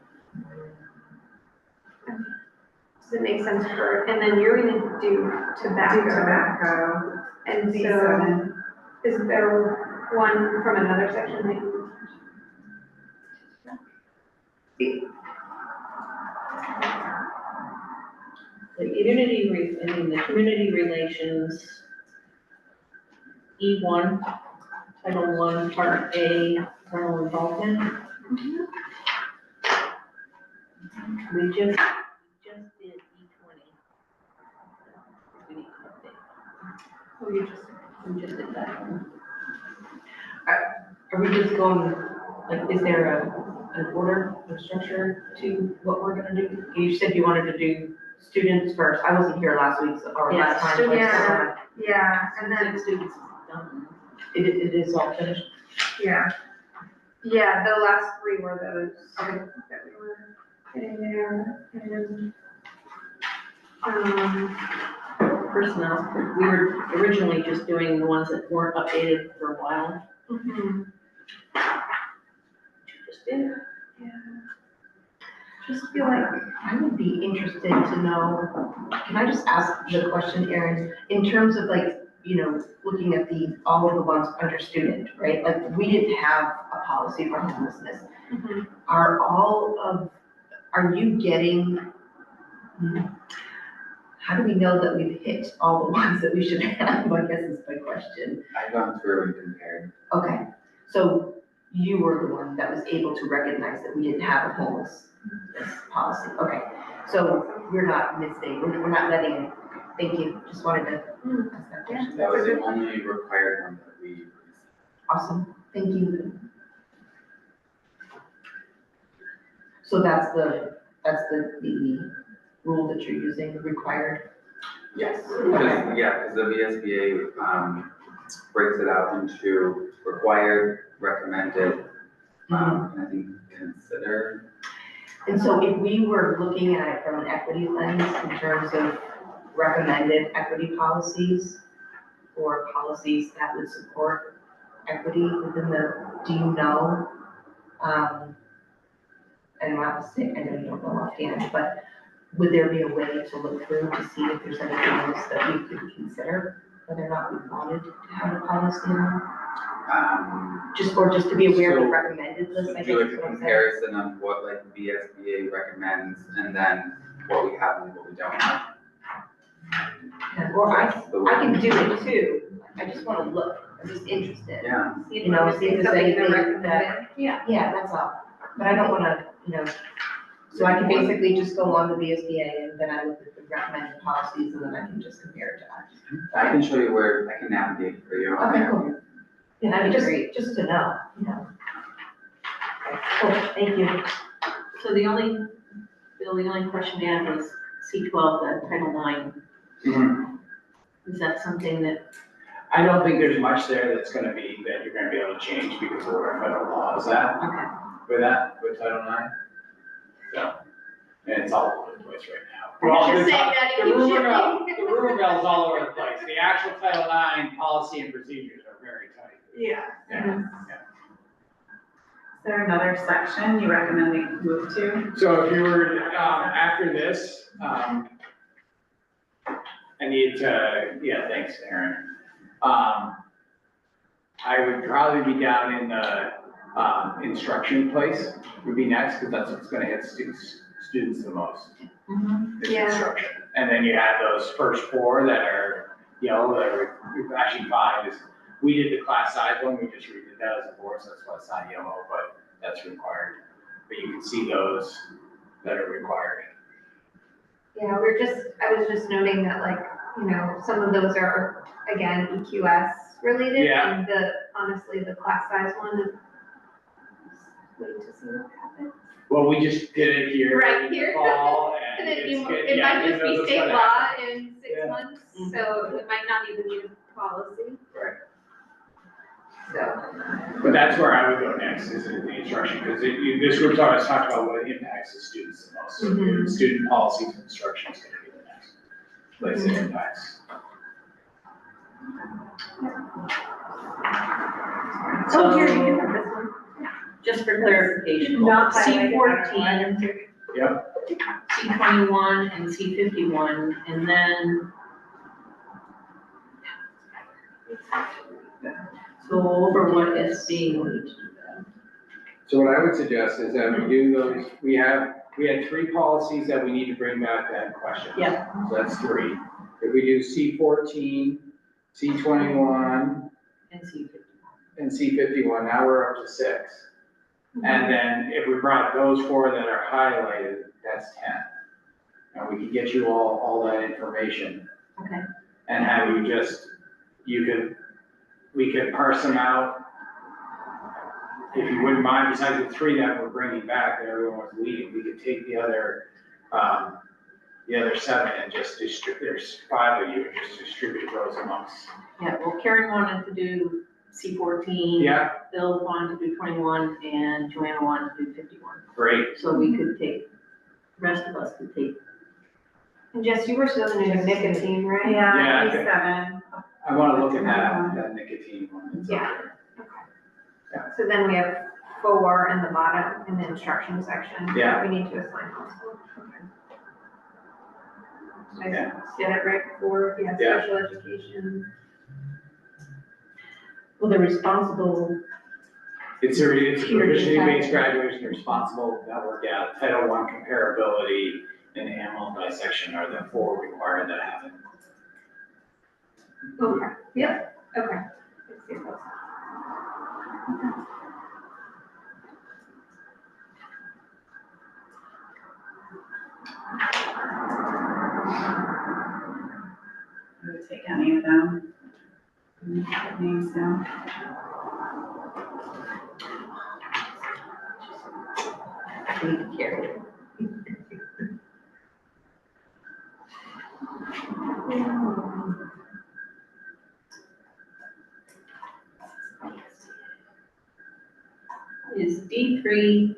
Does it make sense for, and then you're gonna do tobacco. Do tobacco, And so, C7. is there one from another section that you? the community relations, E1, Title 1, Part A, parental involvement. We just did E20. We need to update. Oh, We just did that one. Are we just going, like, is there an order or structure to what we're gonna do? You said you wanted to do students first. I wasn't here last week, or Yeah, last time. so I still haven't- Yeah, and then, Students is done. It is all finished. yeah. Yeah, the last three were those that we were getting there, and, Personnel, we were originally just doing the ones that weren't updated for a while. Just did. yeah. Just feel like, I would be interested to know, can I just ask the question, Erin, in terms of like, looking at all of the ones under student, right? Like, we didn't have a policy for homelessness. Are you getting, how do we know that we've hit all the ones that we should have, I guess is my question. I've gone through and compared. Okay, so you were the one that was able to recognize that we didn't have a homelessness policy. Okay, so we're not missing, we're not letting it. Thank you, just wanted to ask that question. That was the only required one that we received. Awesome, thank you. So that's the rule that you're using, required? Yes, because the VSBA, breaks it out into required, recommended, and I think consider. And so if we were looking at it from an equity lens in terms of recommended equity policies or policies that would support equity within do you know? And I'm not saying, I know you don't know offhand, but would there be a way to look through to see if there's anything else that we could consider, whether or not we wanted to have a policy in there? Just to be aware of the recommended list, I guess Do like is a what I'm saying. comparison of what like VSBA recommends and then what we have and what we don't have. Yeah, or That's the way- I can do it too, I just wanna look, I'm just interested. Yeah, You know, see if there's Something to anything recommend. that, Yeah. yeah, that's all, but I don't wanna, so I can basically just go on the VSBA and then I look at the recommended policies and then I can just compare it to ours. I can show you where I can navigate for you on Okay, there. cool. Yeah, I mean, just to know, Cool, thank you. So the only question I had was C12, that Title IX. Mhm. Is that something that, I don't think there's much there that's gonna be, that you're gonna be able to change because of where federal law is at okay, with Title IX. So, and it's all over the place right now. I'm Well, just the saying that it the keeps rumor shifting. the rumor mill's all over the place. The actual Title IX policy and procedures are very tight. Yeah. Yeah. Is there another section you recommend we move to? So if you were, after this, I need to, yeah, thanks, Aaron. I would probably be down in the, instruction place would be next, because that's what's gonna hit students the most. Is Yeah. instruction. And then you have those first four that are yellow, that are, actually five is, we did the class size one, we just redid that as a board, so that's why it's not yellow, but that's required. But you can see those that are required. Yeah, I was just noting that like, some of those are, again, EQS related. Yeah. And honestly, the class size one is, wait to see what happens. Well, we just did it here Right in the here. fall, And and then it's good, it yeah, might who just knows be what's state gonna law happen. in 6 Yeah. months, so it might not even need a policy. Right. So, But that's where I would go next, is in the instruction, because this group's always talked about what impacts the students the most. So Mhm. student policies and instruction is gonna be the next place it impacts. oh, here, you so, can have this one. just for clarification, Not highlighted, C14, Yep, C21, and C51, and then go over what is being, so what I would suggest is that we do those, we had 3 policies that we need to bring back that had questions. Yeah. So that's 3. If we do C14, C21, and C51. and C51, now we're up to 6. And then if we brought those 4 that are highlighted, that's 10. And we could get you all that information. Okay. And have you just, we could parse them out. If you wouldn't mind, besides the 3 that we're bringing back, that everyone was leading, we could take the other 7 and just there's 5 of you, and just distribute those amongst. Yeah, well, Karen wanted to do C14. Yeah, Bill wanted to do 21, and Joanna wanted to do 51. great. So we could take, the rest of us could take, And Jess, you were still gonna do nicotine, right? Yeah, Yeah, okay. E7. I wanna look at that nicotine one that's up Yeah. there. So then we have 4 in the bottom in the instruction section. Yeah. We need to assign also. I Yeah. said it right before, Yeah. special education. Well, the responsible, It's a proficiency-based graduation responsible network, yeah, Title I comparability and animal dissection are the 4 required that happen. Okay, yep, okay. Let's see those. I would take any of them. Put names down. we carry it. is D3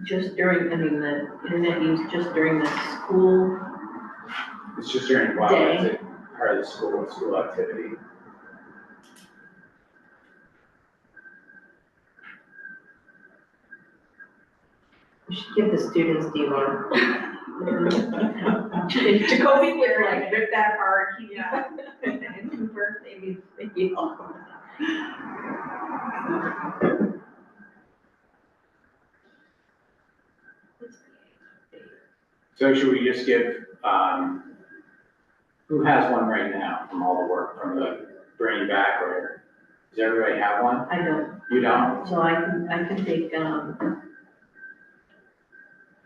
just during, I mean, the internet use just during the school? It's just during, wow, Day. it's a part of the school activity. We should give the students D-Log. Jacoby would like rip that apart. Yeah. And Cooper, maybe all. So should we just give, who has one right now from all the work, from the bringing back, or does everybody have one? I don't, You don't? so I can take,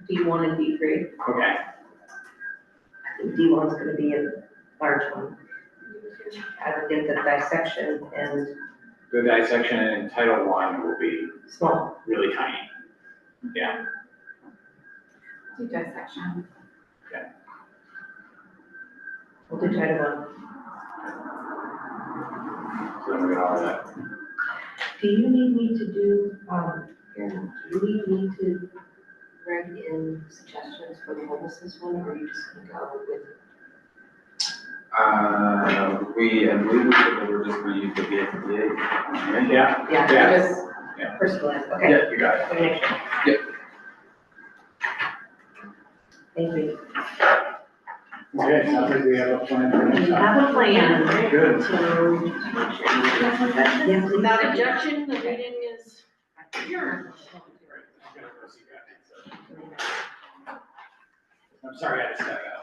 D1 and D3. Okay, I think D1's gonna be a large one. I would think that dissection and the dissection in Title I will be small. really tiny. Yeah, Do dissection. We'll do Title I. so then we got all that. Do you need me to do, Karen, do you need me to write in suggestions for the homelessness one, or are you just gonna go with? I believe we said that we're just gonna use the VSBA. right? Yeah, Yeah, Yeah. just Yeah. personalized, okay. yeah, you got it. Let me make sure. Yep. Thank you. Okay, sounds like we have a plan for We next time. have a plan, Good. so make sure you have a question. Yeah, please. Without objection, the meeting is adjourned. I'm sorry I had to step out.